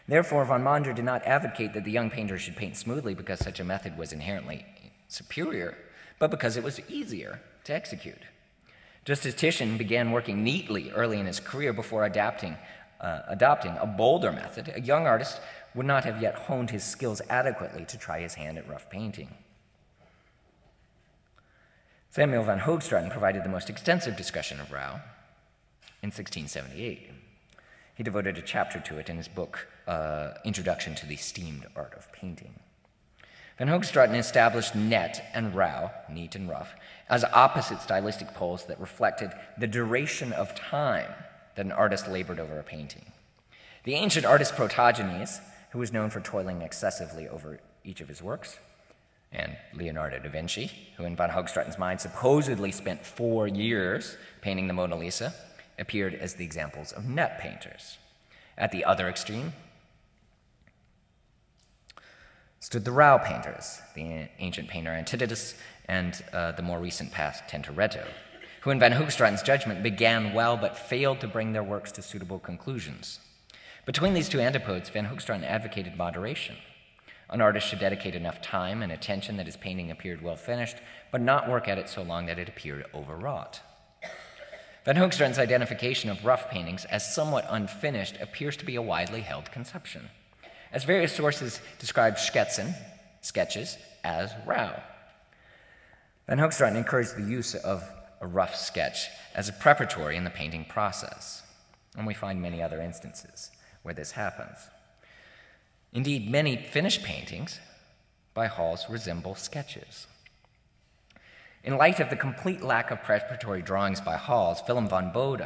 Speaker 2: Therefore, van Mander did not advocate that the young painter should paint smoothly because such a method was inherently superior, but because it was easier to execute. Just as Titian began working neatly early in his career before adopting a bolder method, a young artist would not have yet honed his skills adequately to try his hand at rough painting. Samuel van Hoogstraten provided the most extensive discussion of rauw in 1678. He devoted a chapter to it in his book, Introduction to the Esteemed Art of Painting. Van Hoogstraten established net and rauw, neat and rough, as opposite stylistic poles that reflected the duration of time that an artist labored over a painting. The ancient artist Protogenes, who was known for toiling excessively over each of his works, and Leonardo da Vinci, who in van Hoogstraten's mind supposedly spent 4 years painting the Mona Lisa, appeared as the examples of net painters. At the other extreme stood the rauw painters, the ancient painter Antithetus and the more recent past Tintoretto, who in van Hoogstraten's judgment began well but failed to bring their works to suitable conclusions. Between these two antipodes, van Hoogstraten advocated moderation. An artist should dedicate enough time and attention that his painting appeared well finished, but not work at it so long that it appeared overwrought. Van Hoogstraten's identification of rough paintings as somewhat unfinished appears to be a widely held conception, as various sources describe sketches, as rauw. Van Hoogstraten encouraged the use of a rough sketch as a preparatory in the painting process, and we find many other instances where this happens. Indeed, many finished paintings by Hals resemble sketches. In light of the complete lack of preparatory drawings by Hals, Willem van Bode,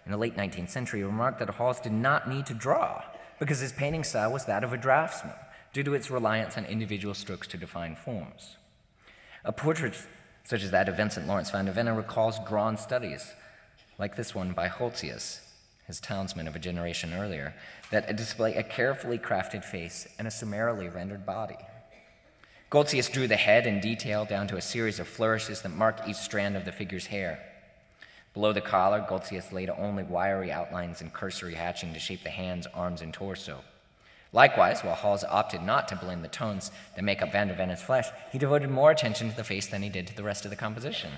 Speaker 2: in the late 19th century, remarked that Hals did not need to draw because his painting style was that of a draftsman, due to its reliance on individual strokes to define forms. A portrait such as that of Vincent Lawrence van der Venne recalls drawn studies, like this one by Holtzius, his townsman of a generation earlier, that display a carefully crafted face and a summarily rendered body. Goltzius drew the head in detail down to a series of flourishes that marked each strand of the figure's hair. Below the collar, Goltzius laid only wiry outlines and cursory hatching to shape the hands, arms, and torso. Likewise, while Hals opted not to blend the tones that make up van der Venne's flesh, he devoted more attention to the face than he did to the rest of the composition.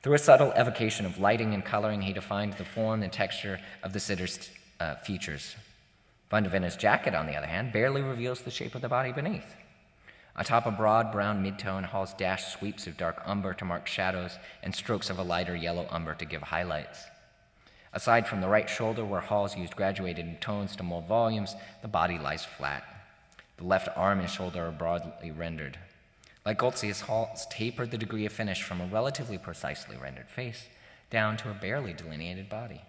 Speaker 2: Through a subtle evocation of lighting and coloring, he defined the form and texture of the sitter's features. Van de Venne's jacket, on the other hand, barely reveals the shape of the body beneath. Atop a broad brown midtone, Hals dashed sweeps of dark umber to mark shadows and strokes of a lighter yellow umber to give highlights. Aside from the right shoulder, where Hals used graduated tones to mold volumes, the body lies flat. The left arm and shoulder are broadly rendered. Like Goltzius, Hals tapered the degree of finish from a relatively precisely rendered face down to a barely delineated body.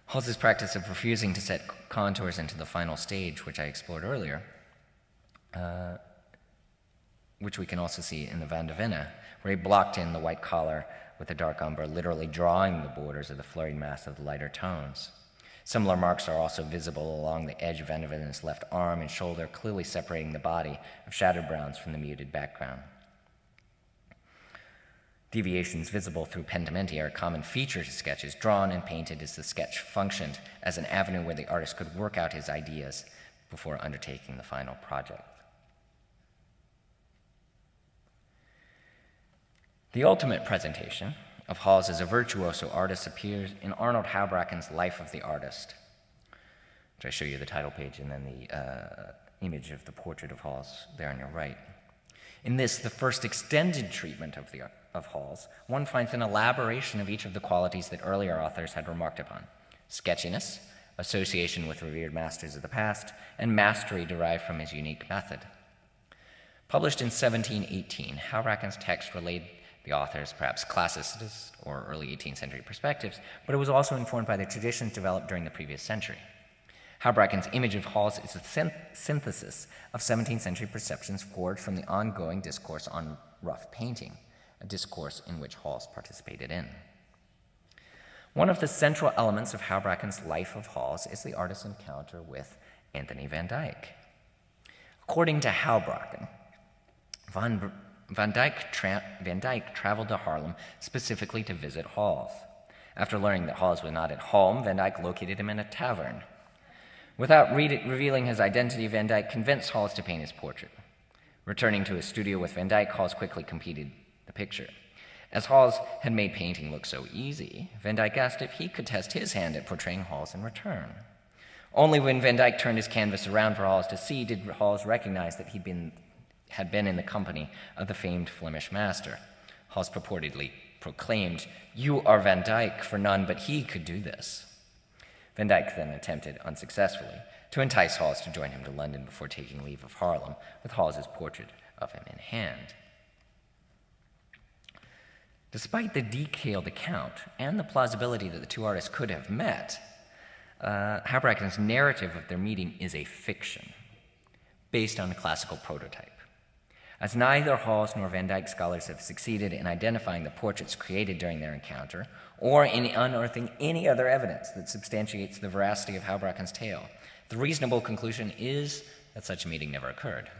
Speaker 2: Hals's practice of refusing to set contours into the final stage, which I explored earlier, which we can also see in the Van de Venne, where he blocked in the white collar with a dark umber, literally drawing the borders of the flurried mass of the lighter tones. Similar marks are also visible along the edge of Van de Venne's left arm and shoulder, clearly separating the body of shadowed browns from the muted background. Deviations visible through pentimenti are a common feature to sketches, drawn and painted as the sketch functioned as an avenue where the artist could work out his ideas before undertaking the final project. The ultimate presentation of Hals as a virtuoso artist appears in Arnold Houbraken's Life of the Artist, which I show you the title page and then the image of the portrait of Hals there on your right. In this, the first extended treatment of Hals, one finds an elaboration of each of the qualities that earlier authors had remarked upon: sketchiness, association with revered masters of the past, and mastery derived from his unique method. Published in 1718, Houbraken's text relayed the author's perhaps classicist or early 18th century perspectives, but it was also informed by the traditions developed during the previous century. Houbraken's image of Hals is a synthesis of 17th century perceptions forged from the ongoing discourse on rough painting, a discourse in which Hals participated in. One of the central elements of Houbraken's Life of Hals is the artist's encounter with Anthony van Dyck. According to Houbraken, Van Dyck traveled to Haarlem specifically to visit Hals. After learning that Hals was not at home, Van Dyck located him in a tavern. Without revealing his identity, Van Dyck convinced Hals to paint his portrait. Returning to his studio with Van Dyck, Hals quickly completed the picture. As Hals had made painting look so easy, Van Dyck asked if he could test his hand at portraying Hals in return. Only when Van Dyck turned his canvas around for Hals to see did Hals recognize that he had been in the company of the famed Flemish master. Hals purportedly proclaimed, "You are Van Dyck, for none but he could do this." Van Dyck then attempted, unsuccessfully, to entice Hals to join him to London before taking leave of Haarlem, with Hals's portrait of him in hand. Despite the detailed account and the plausibility that the two artists could have met, Houbraken's narrative of their meeting is a fiction, based on a classical prototype. As neither Hals nor Van Dyck scholars have succeeded in identifying the portraits created during their encounter, or in unearthing any other evidence that substantiates the veracity of Houbraken's tale, the reasonable conclusion is that such a meeting never occurred.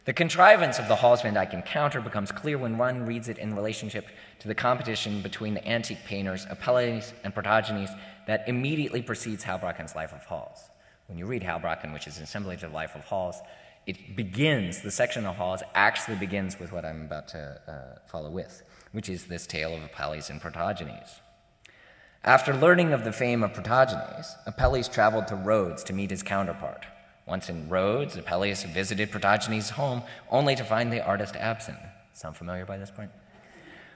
Speaker 2: The contrivance of the Hals-Van Dyck encounter becomes clear when one reads it in relationship to the competition between the antique painters Apelles and Protogenes that immediately precedes Houbraken's Life of Hals. When you read Houbraken, which is an assemblage of Life of Hals, the section of Hals actually begins with what I'm about to follow with, which is this tale of Apelles and Protogenes. After learning of the fame of Protogenes, Apelles traveled to Rhodes to meet his counterpart. Once in Rhodes, Apelles visited Protogenes' home only to find the artist absent. Sound familiar by this point?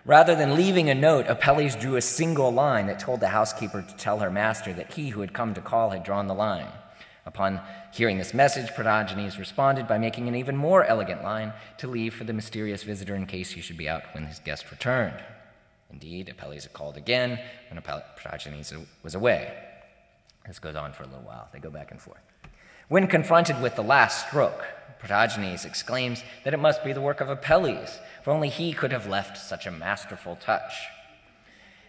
Speaker 2: Rather than leaving a note, Apelles drew a single line that told the housekeeper to tell her master that he who had come to call had drawn the line. Upon hearing this message, Protogenes responded by making an even more elegant line to leave for the mysterious visitor in case he should be out when his guest returned. Indeed, Apelles called again when Protogenes was away. This goes on for a little while. They go back and forth. When confronted with the last stroke, Protogenes exclaims that it must be the work of Apelles, for only he could have left such a masterful touch.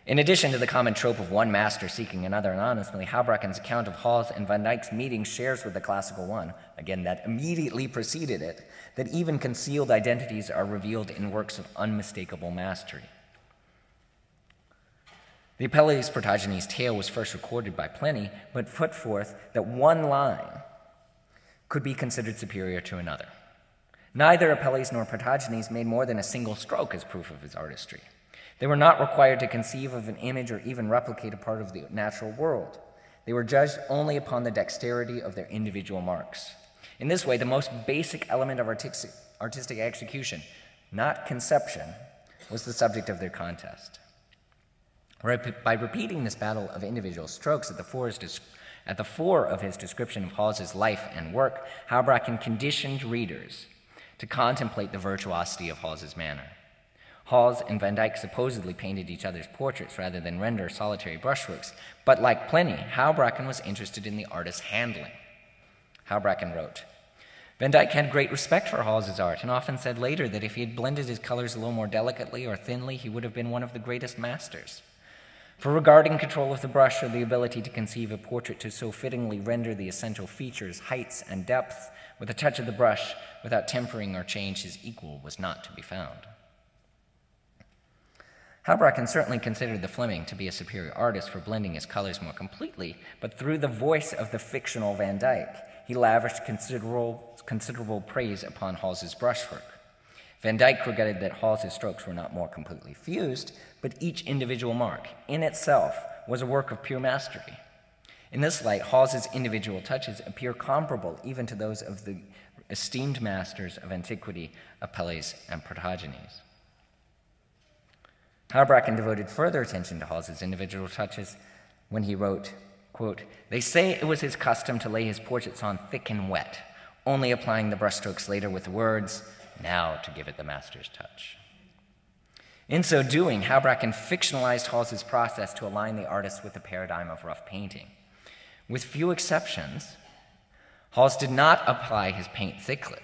Speaker 2: In addition to the common trope of one master seeking another anonymously, Houbraken's account of Hals and Van Dyck's meeting shares with the classical one, again that immediately preceded it, that even concealed identities are revealed in works of unmistakable mastery. The Apelles-Protogenes tale was first recorded by Pliny, but put forth that one line could be considered superior to another. Neither Apelles nor Protogenes made more than a single stroke as proof of his artistry. They were not required to conceive of an image or even replicate a part of the natural world. They were judged only upon the dexterity of their individual marks. In this way, the most basic element of artistic execution, not conception, was the subject of their contest. By repeating this battle of individual strokes at the fore of his description of Hals's life and work, Houbraken conditioned readers to contemplate the virtuosity of Hals's manner. Hals and Van Dyck supposedly painted each other's portraits rather than render solitary brushworks, but like Pliny, Houbraken was interested in the artist's handling. Houbraken wrote, Van Dyck had great respect for Hals's art and often said later that if he had blended his colors a little more delicately or thinly, he would have been one of the greatest masters. For regarding control of the brush or the ability to conceive a portrait to so fittingly render the essential features, heights, and depths with a touch of the brush without tempering or change his equal was not to be found. Houbraken certainly considered the Fleming to be a superior artist for blending his colors more completely, but through the voice of the fictional Van Dyck, he lavished considerable praise upon Hals's brushwork. Van Dyck regretted that Hals's strokes were not more completely fused, but each individual mark, in itself, was a work of pure mastery. In this light, Hals's individual touches appear comparable even to those of the esteemed masters of antiquity, Apelles and Protogenes. Houbraken devoted further attention to Hals's individual touches when he wrote, quote, "They say it was his custom to lay his portraits on thick and wet, only applying the brushstrokes later with the words, 'Now to give it the master's touch.'" In so doing, Houbraken fictionalized Hals's process to align the artist with the paradigm of rough painting. With few exceptions, Hals did not apply his paint thickly.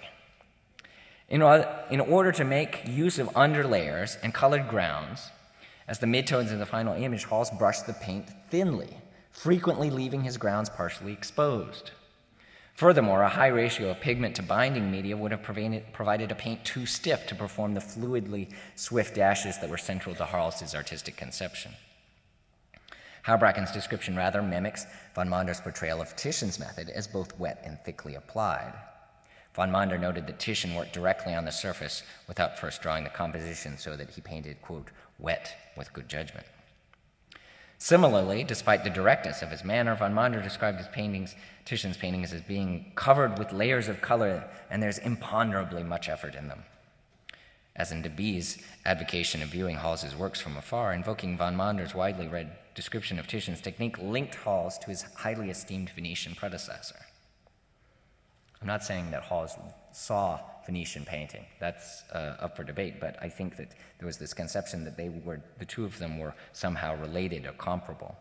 Speaker 2: In order to make use of underlayers and colored grounds, as the midtones in the final image, Hals brushed the paint thinly, frequently leaving his grounds partially exposed. Furthermore, a high ratio of pigment to binding media would have provided a paint too stiff to perform the fluidly swift dashes that were central to Hals's artistic conception. Houbraken's description rather mimics von Mander's portrayal of Titian's method as both wet and thickly applied. Von Mander noted that Titian worked directly on the surface without first drawing the composition so that he painted, quote, "wet with good judgment." Similarly, despite the directness of his manner, von Mander described Titian's paintings as being covered with layers of color, and there's imponderably much effort in them. As in Deby's advocation of viewing Hals's works from afar, invoking von Mander's widely read description of Titian's technique linked Hals to his highly esteemed Venetian predecessor. I'm not saying that Hals saw Venetian painting. That's up for debate, but I think that there was this conception that the two of them were somehow related or comparable.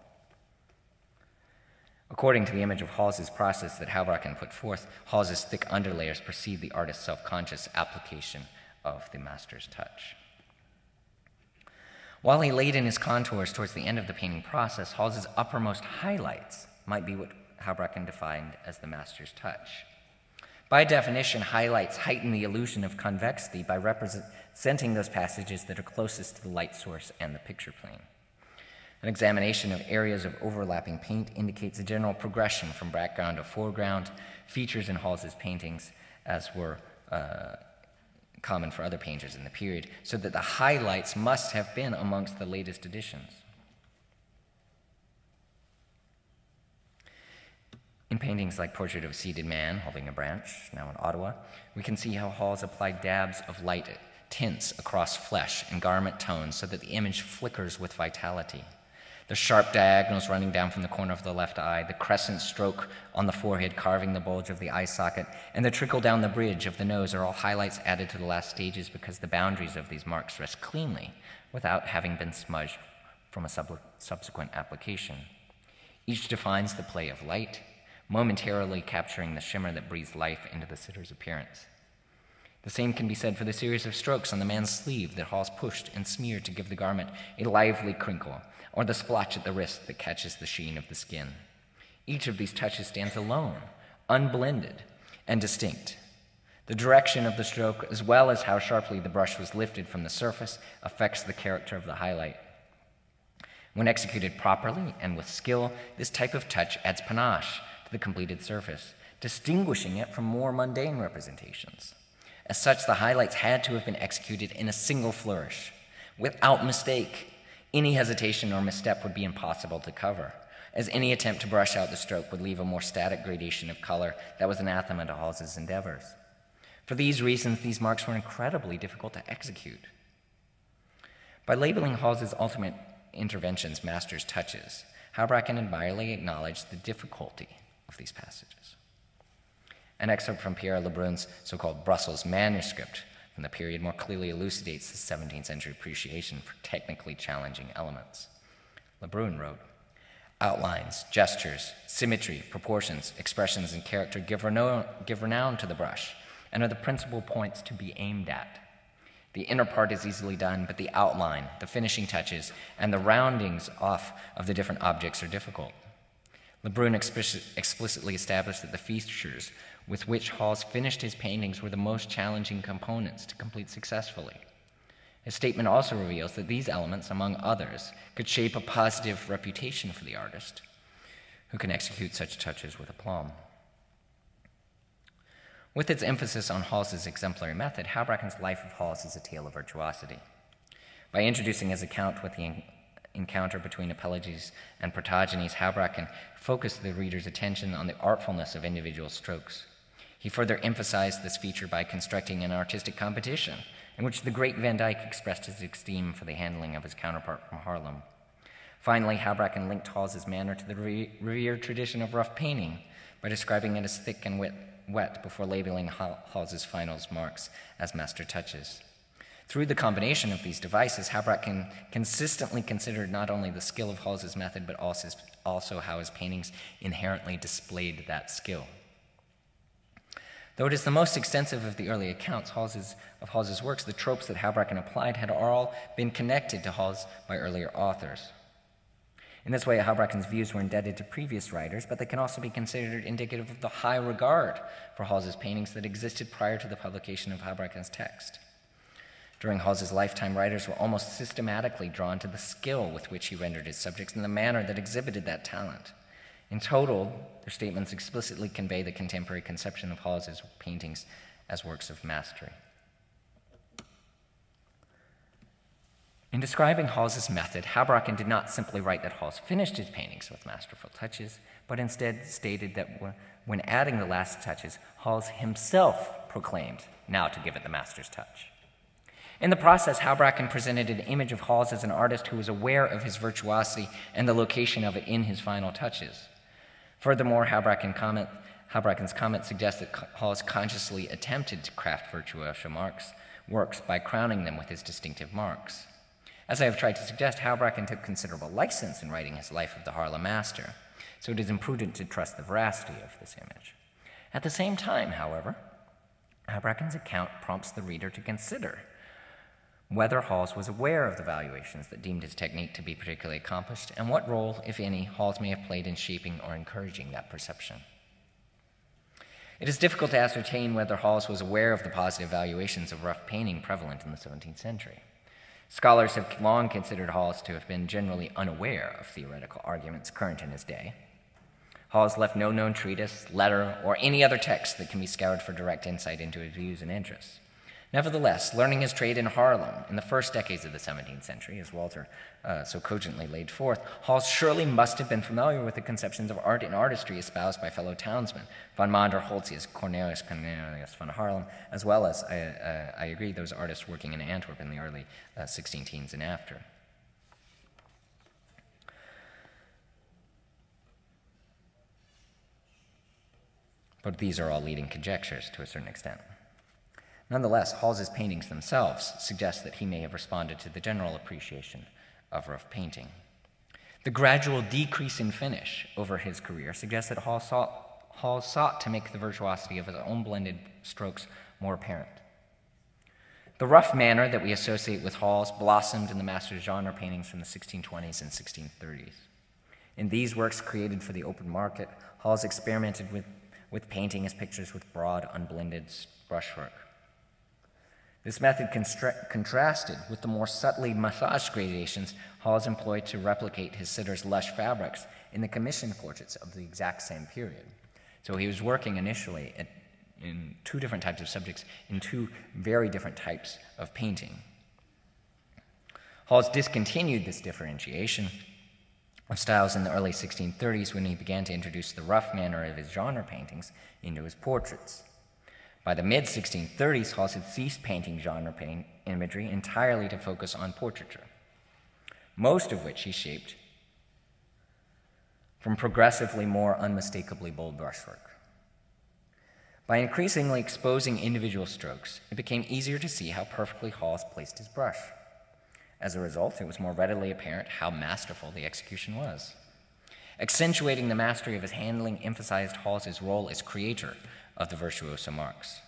Speaker 2: According to the image of Hals's process that Houbraken put forth, Hals's thick underlayers precede the artist's self-conscious application of the master's touch. While he laid in his contours towards the end of the painting process, Hals's uppermost highlights might be what Houbraken defined as the master's touch. By definition, highlights heighten the illusion of convexity by representing those passages that are closest to the light source and the picture plane. An examination of areas of overlapping paint indicates a general progression from background to foreground, features in Hals's paintings as were common for other painters in the period, so that the highlights must have been amongst the latest additions. In paintings like Portrait of a Seated Man Holding a Branch, now in Ottawa, we can see how Hals applied dabs of light tints across flesh and garment tones so that the image flickers with vitality. The sharp diagonals running down from the corner of the left eye, the crescent stroke on the forehead carving the bulge of the eye socket, and the trickle down the bridge of the nose are all highlights added to the last stages because the boundaries of these marks rest cleanly without having been smudged from a subsequent application. Each defines the play of light, momentarily capturing the shimmer that breathes life into the sitter's appearance. The same can be said for the series of strokes on the man's sleeve that Hals pushed and smeared to give the garment a lively crinkle, or the splotch at the wrist that catches the sheen of the skin. Each of these touches stands alone, unblended, and distinct. The direction of the stroke, as well as how sharply the brush was lifted from the surface, affects the character of the highlight. When executed properly and with skill, this type of touch adds panache to the completed surface, distinguishing it from more mundane representations. As such, the highlights had to have been executed in a single flourish, without mistake. Any hesitation or misstep would be impossible to cover, as any attempt to brush out the stroke would leave a more static gradation of color that was anathema to Hals's endeavors. For these reasons, these marks were incredibly difficult to execute. By labeling Hals's ultimate interventions master's touches, Houbraken and Byerly acknowledged the difficulty of these passages. An excerpt from Pierre Lebrun's so-called Brussels manuscript from the period more clearly elucidates the 17th century appreciation for technically challenging elements. Lebrun wrote, "Outlines, gestures, symmetry, proportions, expressions, and character give renown to the brush and are the principal points to be aimed at. The inner part is easily done, but the outline, the finishing touches, and the roundings off of the different objects are difficult." Lebrun explicitly established that the features with which Hals finished his paintings were the most challenging components to complete successfully. His statement also reveals that these elements, among others, could shape a positive reputation for the artist, who can execute such touches with aplomb. With its emphasis on Hals's exemplary method, Houbraken's Life of Hals is a tale of virtuosity. By introducing his account with the encounter between Apologies and Protogenes, Houbraken focused the reader's attention on the artfulness of individual strokes. He further emphasized this feature by constructing an artistic competition in which the great Van Dyck expressed his esteem for the handling of his counterpart from Haarlem. Finally, Houbraken linked Hals's manner to the revered tradition of rough painting by describing it as thick and wet before labeling Hals's final marks as master touches. Through the combination of these devices, Houbraken consistently considered not only the skill of Hals's method, but also how his paintings inherently displayed that skill. Though it is the most extensive of the early accounts of Hals's works, the tropes that Houbraken applied had all been connected to Hals by earlier authors. In this way, Houbraken's views were indebted to previous writers, but they can also be considered indicative of the high regard for Hals's paintings that existed prior to the publication of Houbraken's text. During Hals's lifetime, writers were almost systematically drawn to the skill with which he rendered his subjects and the manner that exhibited that talent. In total, their statements explicitly convey the contemporary conception of Hals's paintings as works of mastery. In describing Hals's method, Houbraken did not simply write that Hals finished his paintings with masterful touches, but instead stated that when adding the last touches, Hals himself proclaimed, "Now to give it the master's touch." In the process, Houbraken presented an image of Hals as an artist who was aware of his virtuosity and the location of it in his final touches. Furthermore, Houbraken's comment suggests that Hals consciously attempted to craft virtuoso works by crowning them with his distinctive marks. As I have tried to suggest, Houbraken took considerable license in writing his Life of the Haarlem master, so it is imprudent to trust the veracity of this image. At the same time, however, Houbraken's account prompts the reader to consider whether Hals was aware of the valuations that deemed his technique to be particularly accomplished, and what role, if any, Hals may have played in shaping or encouraging that perception. It is difficult to ascertain whether Hals was aware of the positive valuations of rough painting prevalent in the 17th century. Scholars have long considered Hals to have been generally unaware of theoretical arguments current in his day. Hals left no known treatise, letter, or any other text that can be scoured for direct insight into his views and interests. Nevertheless, learning his trade in Haarlem in the first decades of the 17th century, as Walter so cogently laid forth, Hals surely must have been familiar with the conceptions of art and artistry espoused by fellow townsmen, von Mander, Holtzius, Cornelius von Haarlem, as well as, I agree, those artists working in Antwerp in the early 16 teens and after. But these are all leading conjectures to a certain extent. Nonetheless, Hals's paintings themselves suggest that he may have responded to the general appreciation of rough painting. The gradual decrease in finish over his career suggests that Hals sought to make the virtuosity of his own blended strokes more apparent. The rough manner that we associate with Hals blossomed in the master genre paintings from the 1620s and 1630s. In these works created for the open market, Hals experimented with painting his pictures with broad, unblended brushwork. This method contrasted with the more subtly massaged gradations Hals employed to replicate his sitter's lush fabrics in the commissioned portraits of the exact same period. So he was working initially in two different types of subjects in two very different types of painting. Hals discontinued this differentiation of styles in the early 1630s when he began to introduce the rough manner of his genre paintings into his portraits. By the mid-1630s, Hals had ceased painting genre imagery entirely to focus on portraiture, most of which he shaped from progressively more unmistakably bold brushwork. By increasingly exposing individual strokes, it became easier to see how perfectly Hals placed his brush. As a result, it was more readily apparent how masterful the execution was. Accentuating the mastery of his handling emphasized Hals's role as creator of the virtuoso marks.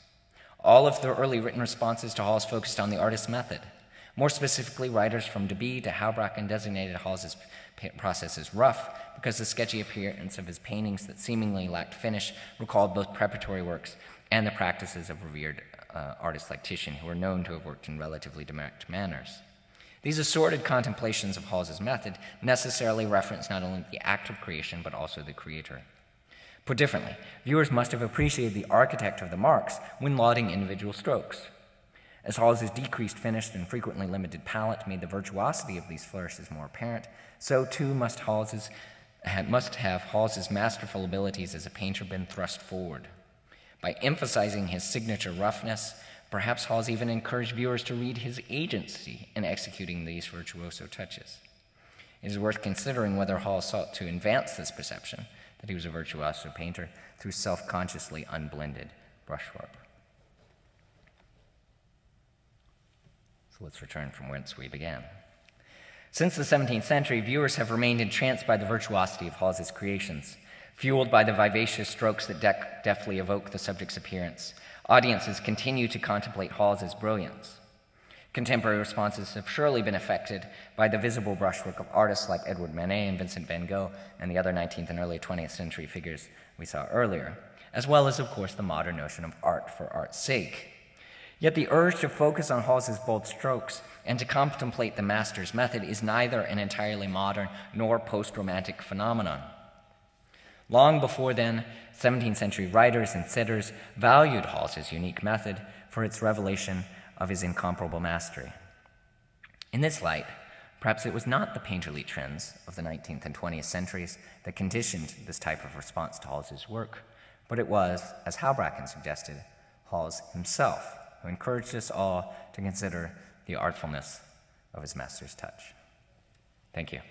Speaker 2: All of the early written responses to Hals focused on the artist's method. More specifically, writers from De Bie to Houbraken designated Hals's process as rough because the sketchy appearance of his paintings that seemingly lacked finish recalled both preparatory works and the practices of revered artists like Titian, who were known to have worked in relatively direct manners. These assorted contemplations of Hals's method necessarily reference not only the act of creation, but also the creator. Put differently, viewers must have appreciated the architect of the marks when lauding individual strokes. As Hals's decreased finish and frequently limited palette made the virtuosity of these flourishes more apparent, so too must have Hals's masterful abilities as a painter been thrust forward. By emphasizing his signature roughness, perhaps Hals even encouraged viewers to read his agency in executing these virtuoso touches. It is worth considering whether Hals sought to advance this perception that he was a virtuoso painter through self-consciously unblended brushwork. So let's return from whence we began. Since the 17th century, viewers have remained entranced by the virtuosity of Hals's creations. Fueled by the vivacious strokes that deftly evoke the subject's appearance, audiences continue to contemplate Hals's brilliance. Contemporary responses have surely been affected by the visible brushwork of artists like Edward Manet and Vincent van Gogh and the other 19th and early 20th century figures we saw earlier, as well as, of course, the modern notion of art for art's sake. Yet the urge to focus on Hals's bold strokes and to contemplate the master's method is neither an entirely modern nor post-romantic phenomenon. Long before then, 17th century writers and sitters valued Hals's unique method for its revelation of his incomparable mastery. In this light, perhaps it was not the painterly trends of the 19th and 20th centuries that conditioned this type of response to Hals's work, but it was, as Houbraken suggested, Hals himself who encouraged us all to consider the artfulness of his master's touch. Thank you.